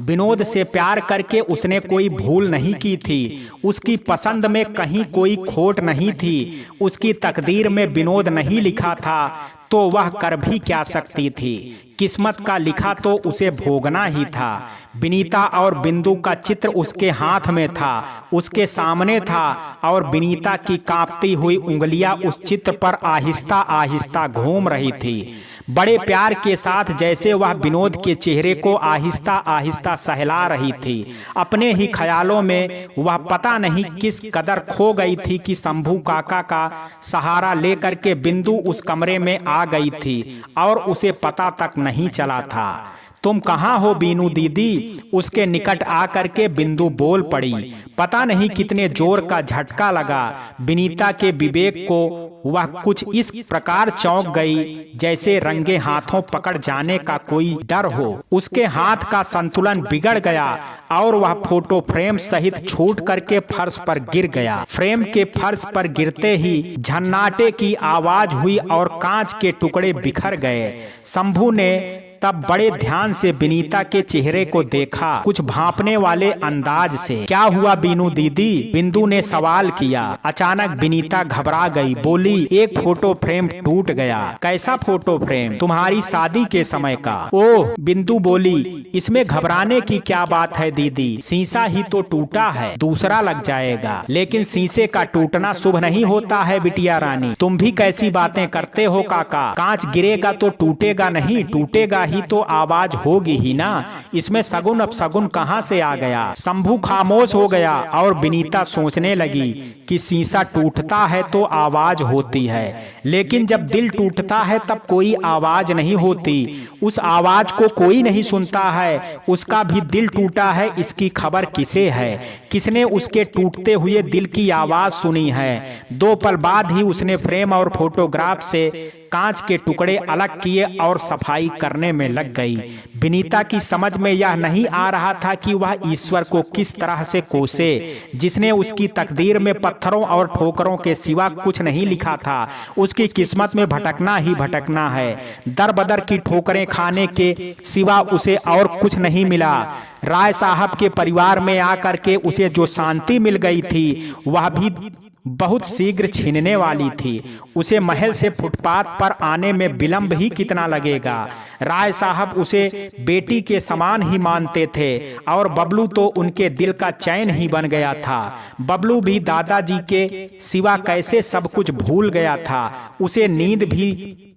Speaker 1: विनोद से प्यार करके उसने कोई भूल नहीं की थी। उसकी पसंद में कहीं कोई खोट नहीं थी। उसकी तकदीर में विनोद नहीं लिखा था तो वह कर भी क्या सकती थी। किस्मत का लिखा तो उसे भोगना ही था। विनीता और बिंदु का चित्र उसके हाथ में था, उसके सामने था, और विनीता की कांपती हुई उंगलियां उस चित्र पर आहिस्ता आहिस्ता घूम रही थी। बड़े प्यार के साथ जैसे वह विनोद के चेहरे को आहिस्ता आहिस्ता सहला रही थी। अपने ही ख्यालों में वह पता नहीं किस कदर खो गई थी कि शंभू काका का सहारा लेकर के बिंदु उस कमरे में आ गई थी और उसे पता तक नहीं चला था। तुम कहाँ हो बीनू दीदी? उसके निकट आकर के बिंदु बोल पड़ी। पता नहीं कितने जोर का झटका लगा। विनीता के विवेक को वह कुछ इस प्रकार चौंक गई जैसे रंगे हाथों पकड़ जाने का कोई डर हो। उसके हाथ का संतुलन बिगड़ गया और वह फोटो फ्रेम सहित छूट करके फर्श पर गिर गया। फ्रेम के फर्श पर गिरते ही झन्नाटे की आवाज हुई और कांच के टुकड़े बिखर गए। शंभू ने तब बड़े ध्यान से विनीता के चेहरे को देखा, कुछ भांपने वाले अंदाज से। क्या हुआ बीनू दीदी? बिंदु ने सवाल किया। अचानक विनीता घबरा गई, बोली, एक फोटो फ्रेम टूट गया। कैसा फोटो फ्रेम? तुम्हारी शादी के समय का। ओह, बिंदु बोली, इसमें घबराने की क्या बात है दीदी, शीशा ही तो टूटा है, दूसरा लग जाएगा। लेकिन शीशे का टूटना शुभ नहीं होता है बिटिया रानी। तुम भी कैसी बातें करते हो काका? कांच गिरेगा तो टूटेगा नहीं, टूटेगा ही तो आवाज होगी ही ना। इसमें सगुन अपसगुन कहाँ से आ गया? शंभू खामोश हो गया और विनीता सोचने लगी कि शीशा टूटता है तो आवाज होती है, लेकिन जब दिल टूटता है तब कोई आवाज नहीं होती। उस आवाज को कोई नहीं सुनता है। उसका भी दिल टूटा है, इसकी खबर किसे है? किसने उसके टूटते हुए दिल की आवाज सुनी है? 2 पल बाद ही उसने फ्रेम और फोटोग्राफ से कांच के टुकड़े अलग किए और सफाई करने में लग गई। विनीता की समझ में यह नहीं आ रहा था कि वह ईश्वर को किस तरह से कोसे, जिसने उसकी तकदीर में पत्थरों और ठोकरों के सिवा कुछ नहीं लिखा था। उसकी किस्मत में भटकना ही भटकना है। दर बदर की ठोकरें खाने के सिवा उसे और कुछ नहीं मिला। राय साहब के परिवार में आकर के उसे जो शांति मिल गई थी वह भी बहुत शीघ्र छीनने वाली थी। उसे महल से फुटपाथ पर आने में विलंब ही कितना लगेगा। राय साहब उसे बेटी के समान ही मानते थे और बबलू तो उनके दिल का चैन ही बन गया था। बबलू भी दादाजी के सिवा कैसे सब कुछ भूल गया था। उसे नींद भी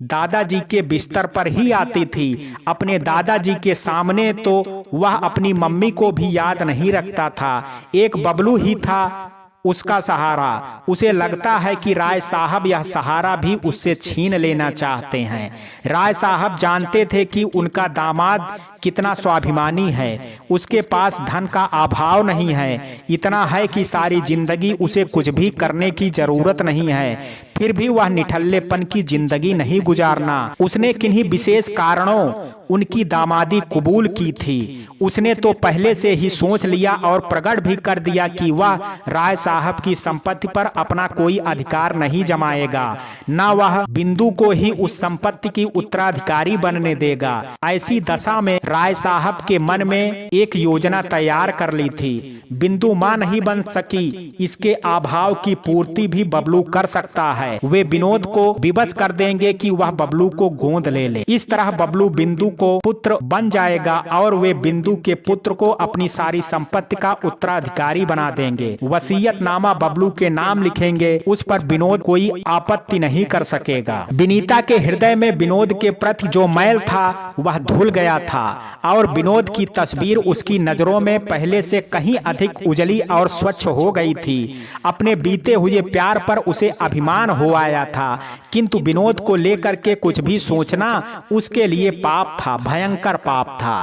Speaker 1: दादाजी के बिस्तर पर ही आती थी। अपने दादाजी के सामने तो वह अपनी मम्मी को भी याद नहीं रखता था। एक बबलू ही था उसका सहारा। उसे लगता है कि राय साहब यह सहारा भी उससे छीन लेना चाहते हैं। राय साहब जानते थे कि उनका दामाद कितना स्वाभिमानी है। उसके पास धन का अभाव नहीं है, इतना है कि सारी जिंदगी उसे कुछ भी करने की जरूरत नहीं है, फिर भी वह निठल्लेपन की जिंदगी नहीं गुजारना। उसने किन्हीं विशेष कारणों उनकी दामादी कबूल की थी। उसने तो पहले से ही सोच लिया और प्रकट भी कर दिया कि वह राय साहब की संपत्ति पर अपना कोई अधिकार नहीं जमाएगा, न वह बिंदु को ही उस संपत्ति की उत्तराधिकारी बनने देगा। ऐसी दशा में राय साहब के मन में एक योजना तैयार कर ली थी। बिंदु मां नहीं बन सकी, इसके अभाव की पूर्ति भी बबलू कर सकता है। वे विनोद को विवश कर देंगे कि वह बबलू को गोद ले ले। इस तरह बबलू बिंदु को पुत्र बन जाएगा और वे बिंदु के पुत्र को अपनी सारी संपत्ति का उत्तराधिकारी बना देंगे। वसीयतनामा बबलू के नाम लिखेंगे, उस पर विनोद कोई आपत्ति नहीं कर सकेगा। विनीता के हृदय में विनोद के प्रति जो मैल था वह धुल गया था और विनोद की तस्वीर उसकी नजरों में पहले से कहीं अधिक उजली और स्वच्छ हो गई थी। अपने बीते हुए प्यार पर उसे अभिमान हो आया था, किंतु विनोद को लेकर के कुछ भी सोचना उसके लिए पाप था, भयंकर पाप था।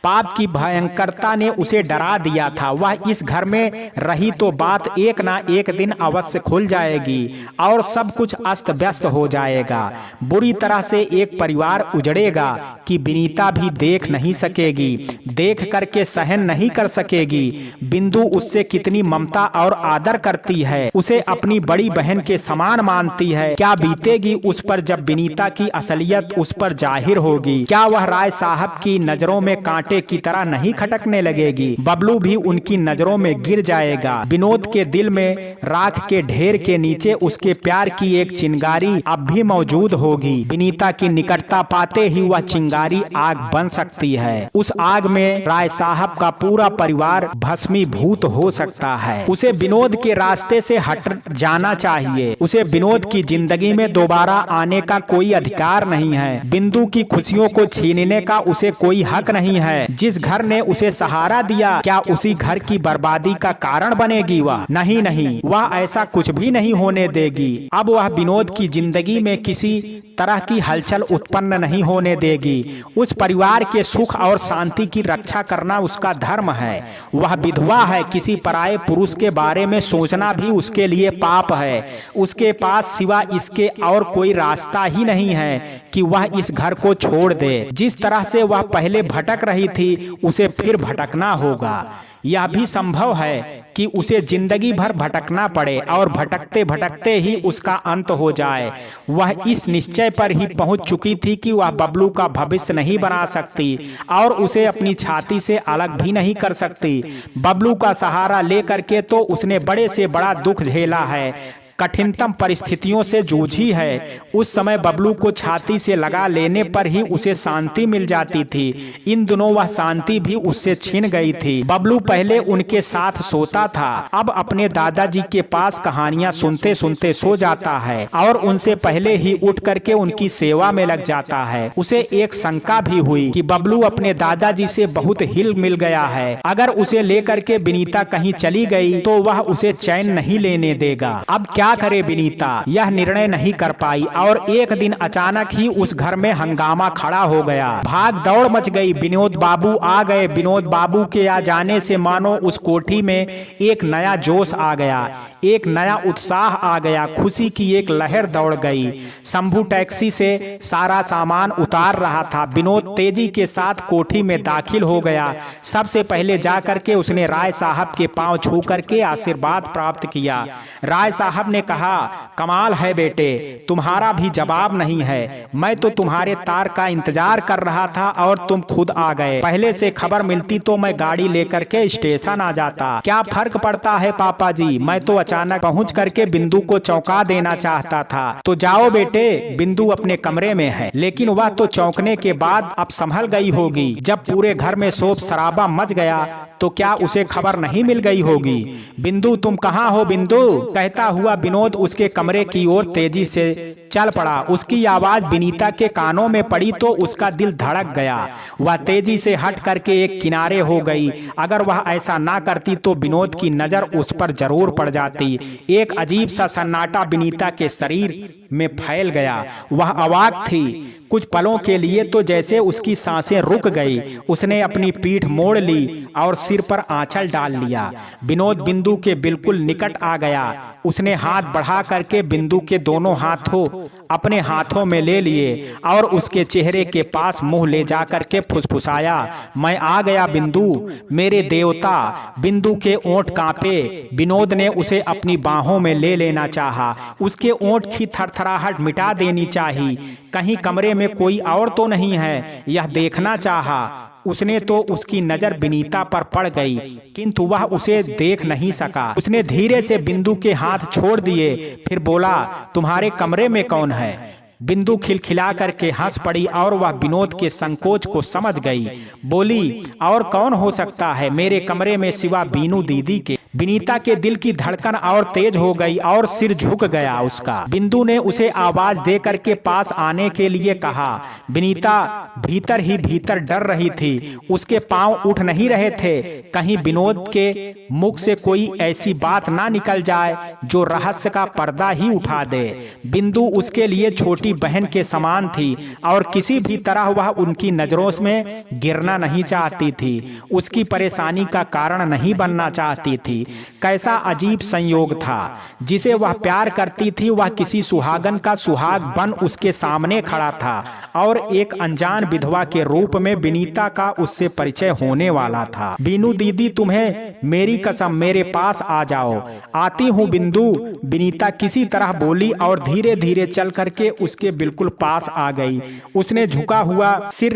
Speaker 1: पाप की भयंकरता ने उसे डरा दिया था। वह इस घर में रही तो बात एक ना एक दिन अवश्य खुल जाएगी और सब कुछ अस्त व्यस्त हो जाएगा। बुरी तरह से एक परिवार उजड़ेगा कि विनीता भी देख नहीं सकेगी, देख करके सहन नहीं कर सकेगी। बिंदु उससे कितनी ममता और आदर करती है, उसे अपनी बड़ी बहन के समान मानती है। क्या बीतेगी उस पर जब विनीता की असलियत उस पर जाहिर होगी? क्या वह राय साहब की नजरों में कांटे की तरह नहीं खटकने लगेगी? बबलू भी उनकी नजरों में गिर जाएगा। विनोद के दिल में राख के ढेर के नीचे उसके प्यार की एक चिंगारी अब भी मौजूद होगी। विनीता की निकटता पाते ही वह चिंगारी आग बन सकती है। उस आग में राय साहब का पूरा परिवार भस्मीभूत हो सकता है। उसे विनोद के रास्ते से हट जाना चाहिए। उसे विनोद की जिंदगी में दोबारा आने का कोई अधिकार नहीं है। बिंदु की खुशियों को छीनने का उसे कोई हक नहीं है। जिस घर ने उसे सहारा दिया, क्या उसी घर की बर्बादी का कारण बनेगी वह? नहीं नहीं, वह ऐसा कुछ भी नहीं होने देगी। अब वह विनोद की जिंदगी में किसी तरह की हलचल उत्पन्न नहीं होने देगी। उस परिवार के सुख और शांति की रक्षा करना उसका धर्म है। वह विधवा है, किसी पराये पुरुष के बारे में सोचना भी उसके लिए पाप है। उसके पास सिवा इसके और कोई रास्ता ही नहीं है कि वह इस घर को छोड़ दे। जिस तरह से वह पहले भटक रही थी उसे फिर भटकना होगा। यह भी संभव है कि उसे जिंदगी भर भटकना पड़े और भटकते भटकते ही उसका अंत हो जाए। वह इस निश्चय पर ही पहुंच चुकी थी कि वह बबलू का भविष्य नहीं बना सकती और उसे अपनी छाती से अलग भी नहीं कर सकती। बबलू का सहारा लेकर के तो उसने बड़े से बड़ा दुख झेला है, कठिनतम परिस्थितियों से जूझी है। उस समय बबलू को छाती से लगा लेने पर ही उसे शांति मिल जाती थी। इन दिनों वह शांति भी उससे छिन गई थी। बबलू पहले उनके साथ सोता था, अब अपने दादाजी के पास कहानियां सुनते सुनते सो जाता है और उनसे पहले ही उठ करके उनकी सेवा में लग जाता है। उसे एक शंका भी हुई कि बबलू अपने दादाजी से बहुत हिल मिल गया है। अगर उसे लेकर के विनीता कहीं चली गई तो वह उसे चैन नहीं लेने देगा। अब क्या करे विनीता, यह निर्णय नहीं कर पाई और एक दिन अचानक ही उस घर में हंगामा खड़ा हो गया। भाग दौड़ मच गई। विनोद बाबू आ गए। विनोद बाबू के आ जाने से मानो उस कोठी में एक नया जोश आ गया, एक नया उत्साह आ गया। खुशी की एक लहर दौड़ गई। शंभू टैक्सी से सारा सामान उतार रहा था। विनोद तेजी के साथ कोठी में दाखिल हो गया। सबसे पहले जाकर के उसने राय साहब के पांव छू करके आशीर्वाद प्राप्त किया। राय साहब ने कहा, कमाल है बेटे, तुम्हारा भी जवाब नहीं है। मैं तो तुम्हारे तार का इंतजार कर रहा था और तुम खुद आ गए। पहले से खबर मिलती तो मैं गाड़ी लेकर के स्टेशन आ जाता। क्या फर्क पड़ता है पापा जी, मैं तो अचानक पहुंच करके बिंदु को चौंका देना चाहता था। तो जाओ बेटे, बिंदु अपने कमरे में है। लेकिन वह तो चौंकने के बाद अब संभल गई होगी। जब पूरे घर में शोर शराबा मच गया तो क्या उसे खबर नहीं मिल गई होगी? बिंदु, तुम कहाँ हो बिंदु? कहता हुआ विनोद उसके कमरे की ओर तेजी से चल पड़ा। उसकी आवाज विनीता के कानों में पड़ी तो उसका दिल धड़क गया। वह तेजी से हट करके एक किनारे हो गई। अगर वह ऐसा ना करती तो विनोद की नजर उस पर जरूर पड़ जाती। एक अजीब सा सन्नाटा विनीता के शरीर में फैल गया। वह अवाक थी। कुछ पलों के लिए तो जैसे उसकी सांसें रुक गई। उसने अपनी पीठ मोड़ ली और सिर पर आंचल डाल लिया। विनोद बिंदु के बिल्कुल निकट आ गया। उसने हाथ बढ़ा करके बिंदु के दोनों हाथों अपने हाथों में ले लिए और उसके चेहरे के पास मुंह ले जाकर के फुसफुसाया, मैं आ गया बिंदु, मेरे देवता। बिंदु के ओंठ कांपे। विनोद ने उसे अपनी बाहों में ले लेना चाहा। उसके ओंठ की थरथराहट मिटा देनी चाहिए। कहीं कमरे में कोई और तो नहीं है, यह देखना चाहा। उसने तो उसकी नजर विनीता पर पड़ गई, किंतु वह उसे देख नहीं सका। उसने धीरे से बिंदु के हाथ छोड़ दिए, फिर बोला, तुम्हारे कमरे में कौन है? बिंदु खिलखिला करके हंस पड़ी और वह विनोद के संकोच को समझ गई। बोली, और कौन हो सकता है मेरे कमरे में सिवा बीनू दीदी के? विनीता के दिल की धड़कन और तेज हो गई और सिर झुक गया उसका। बिंदु ने उसे आवाज दे करके पास आने के लिए कहा। विनीता भीतर ही भीतर डर रही थी। उसके पांव उठ नहीं रहे थे। कहीं विनोद के मुख से कोई ऐसी बात ना निकल जाए जो रहस्य का पर्दा ही उठा दे। बिंदु उसके लिए छोटी बहन के समान थी और किसी भी तरह वह उनकी नजरों में गिरना नहीं चाहती थी। उसकी परेशानी का कारण नहीं बनना चाहती थी। कैसा अजीब संयोग था। जिसे वह प्यार करती थी वह किसी सुहागन का सुहाग बन उसके सामने खड़ा था और एक अनजान विधवा के रूप में विनीता का उससे परिचय होने वाला था। बीनू दीदी, तुम्हें मेरी कसम, मेरे पास आ जाओ। आती हूँ बिंदु, विनीता किसी तरह बोली और धीरे धीरे चल करके उसके बिल्कुल पास आ गई। उसने झुका हुआ सिर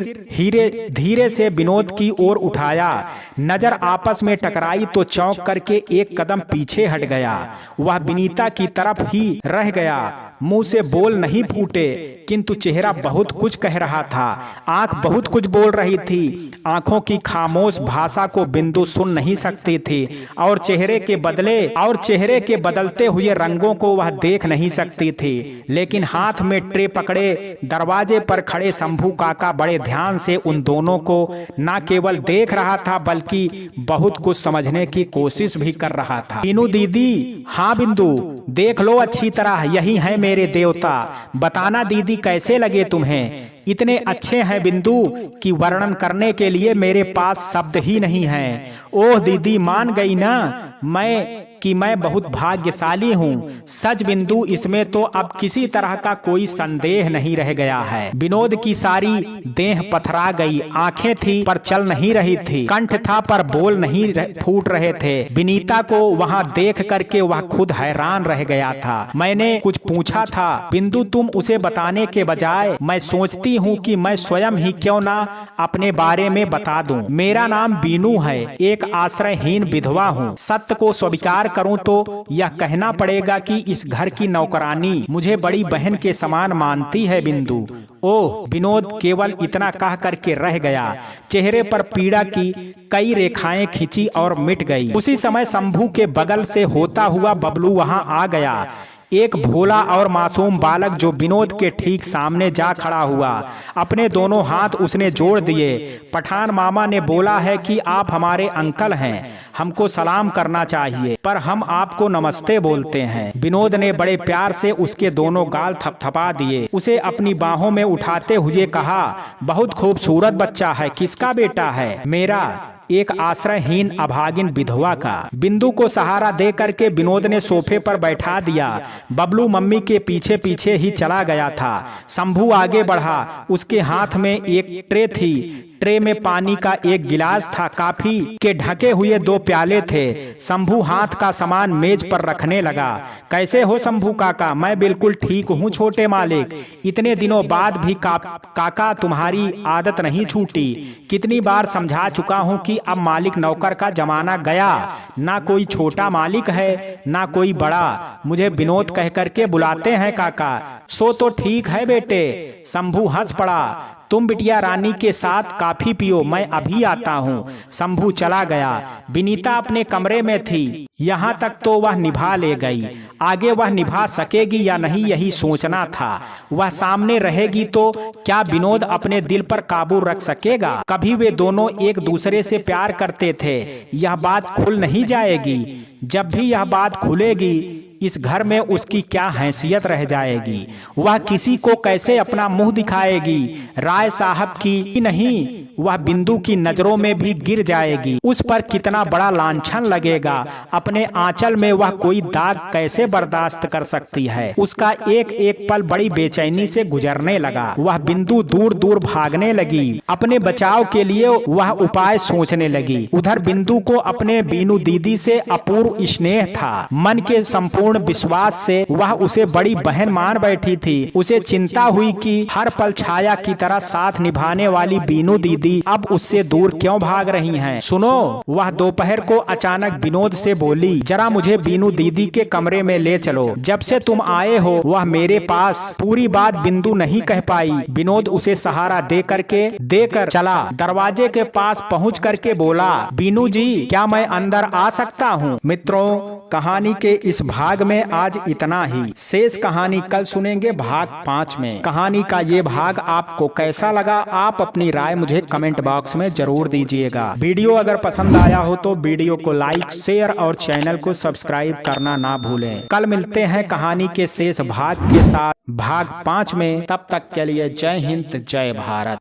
Speaker 1: धीरे से विनोद की ओर उठाया। नजर आपस में टकराई तो चौंक करके एक कदम पीछे हट गया। वह विनीता की तरफ ही रह गया। मुंह से बोल नहीं फूटे, किंतु चेहरा बहुत कुछ कह रहा था। आंख बहुत कुछ बोल रही थी। आंखों की खामोश भाषा को बिंदु सुन नहीं सकती थी और चेहरे के बदलते हुए रंगों को वह देख नहीं सकती थी। लेकिन हाथ में ट्रे पकड़े दरवाजे पर खड़े शंभू काका बड़े ध्यान से उन दोनों को न केवल देख रहा था बल्कि बहुत कुछ समझने की कोशिश भी कर रहा था। बीनू दीदी, हाँ बिंदु, देख लो अच्छी तरह, यही है मेरे देवता। बताना दीदी कैसे लगे तुम्हें? इतने अच्छे हैं बिंदु कि वर्णन करने के लिए मेरे पास शब्द ही नहीं है। ओह दीदी, मान गई ना? मैं कि मैं बहुत भाग्यशाली हूँ। सच बिंदु, इसमें तो अब किसी तरह का कोई संदेह नहीं रह गया है। विनोद की सारी देह पथरा गई, आंखें थी पर चल नहीं रही थी, कंठ था पर बोल नहीं फूट रहे थे। विनीता को वहां देख करके वह खुद हैरान रह गया था। मैंने कुछ पूछा था बिंदु, तुम उसे बताने के बजाय मैं सोचती हूँ कि मैं स्वयं ही क्यों ना अपने बारे में बता दूं। मेरा नाम बीनू है, एक आश्रयहीन विधवा हूँ। सत्य को स्वीकार करूं तो यह कहना पड़ेगा कि इस घर की नौकरानी मुझे बड़ी बहन के समान मानती है बिंदु। ओह, विनोद केवल इतना कह करके रह गया। चेहरे पर पीड़ा की कई रेखाएं खिंची और मिट गई। उसी समय शंभू के बगल से होता हुआ बबलू वहां आ गया, एक भोला और मासूम बालक जो विनोद के ठीक सामने जा खड़ा हुआ। अपने दोनों हाथ उसने जोड़ दिए। पठान मामा ने बोला है कि आप हमारे अंकल हैं, हमको सलाम करना चाहिए, पर हम आपको नमस्ते बोलते हैं। विनोद ने बड़े प्यार से उसके दोनों गाल थपथपा दिए, उसे अपनी बाहों में उठाते हुए कहा, बहुत खूबसूरत बच्चा है, किसका बेटा है? मेरा, एक आश्रयहीन अभागिन विधवा का। बिंदु को सहारा दे करके विनोद ने सोफे पर बैठा दिया। बबलू मम्मी के पीछे पीछे ही चला गया था। शंभू आगे बढ़ा, उसके हाथ में एक ट्रे थी। ट्रे में पानी का एक गिलास था, काफी के ढके हुए 2 प्याले थे। शंभू हाथ का सामान मेज पर रखने लगा। कैसे हो शंभू काका? मैं बिल्कुल ठीक हूँ छोटे मालिक, इतने दिनों बाद भी काका तुम्हारी आदत नहीं छूटी। कितनी बार समझा चुका हूँ कि अब मालिक नौकर का जमाना गया, ना कोई छोटा मालिक है ना कोई बड़ा, मुझे विनोद कह करके बुलाते हैं काका। सो तो ठीक है बेटे, शंभू हंस पड़ा। तुम बिटिया रानी के साथ काफी पियो, मैं अभी आता हूँ। शंभू चला गया। विनीता अपने कमरे में थी। यहाँ तक तो वह निभा ले गई, आगे वह निभा सकेगी या नहीं यही सोचना था। वह सामने रहेगी तो क्या विनोद अपने दिल पर काबू रख सकेगा? कभी वे दोनों एक दूसरे से प्यार करते थे, यह बात खुल नहीं जाएगी। जब भी यह बात खुलेगी, इस घर में उसकी क्या हैसियत रह जाएगी? वह किसी को कैसे अपना मुंह दिखाएगी? राय साहब की नहीं, वह बिंदु की नजरों में भी गिर जाएगी। उस पर कितना बड़ा लांछन लगेगा। अपने आंचल में वह कोई दाग कैसे बर्दाश्त कर सकती है? उसका एक एक पल बड़ी बेचैनी से गुजरने लगा। वह बिंदु दूर दूर भागने लगी। अपने बचाव के लिए वह उपाय सोचने लगी। उधर बिंदु को अपने बीनू दीदी से अपूर्व स्नेह था। मन के संपूर्ण विश्वास से वह उसे बड़ी बहन मान बैठी थी। उसे चिंता हुई कि हर पल छाया की तरह साथ निभाने वाली बीनू दीदी अब उससे दूर क्यों भाग रही हैं? सुनो, वह दोपहर को अचानक विनोद से बोली, जरा मुझे बीनू दीदी के कमरे में ले चलो। जब से तुम आए हो वह मेरे पास पूरी बात बिंदु नहीं कह पाई। विनोद उसे सहारा देकर चला। दरवाजे के पास पहुंच करके बोला, बीनू जी क्या मैं अंदर आ सकता हूँ? मित्रों, कहानी के इस भाग में आज इतना ही। शेष कहानी कल सुनेंगे भाग 5 में। कहानी का ये भाग आपको कैसा लगा, आप अपनी राय मुझे कमेंट बॉक्स में जरूर दीजिएगा। वीडियो अगर पसंद आया हो तो वीडियो को लाइक, शेयर और चैनल को सब्सक्राइब करना ना भूलें। कल मिलते हैं कहानी के शेष भाग के साथ भाग 5 में। तब तक के लिए जय हिंद, जय भारत।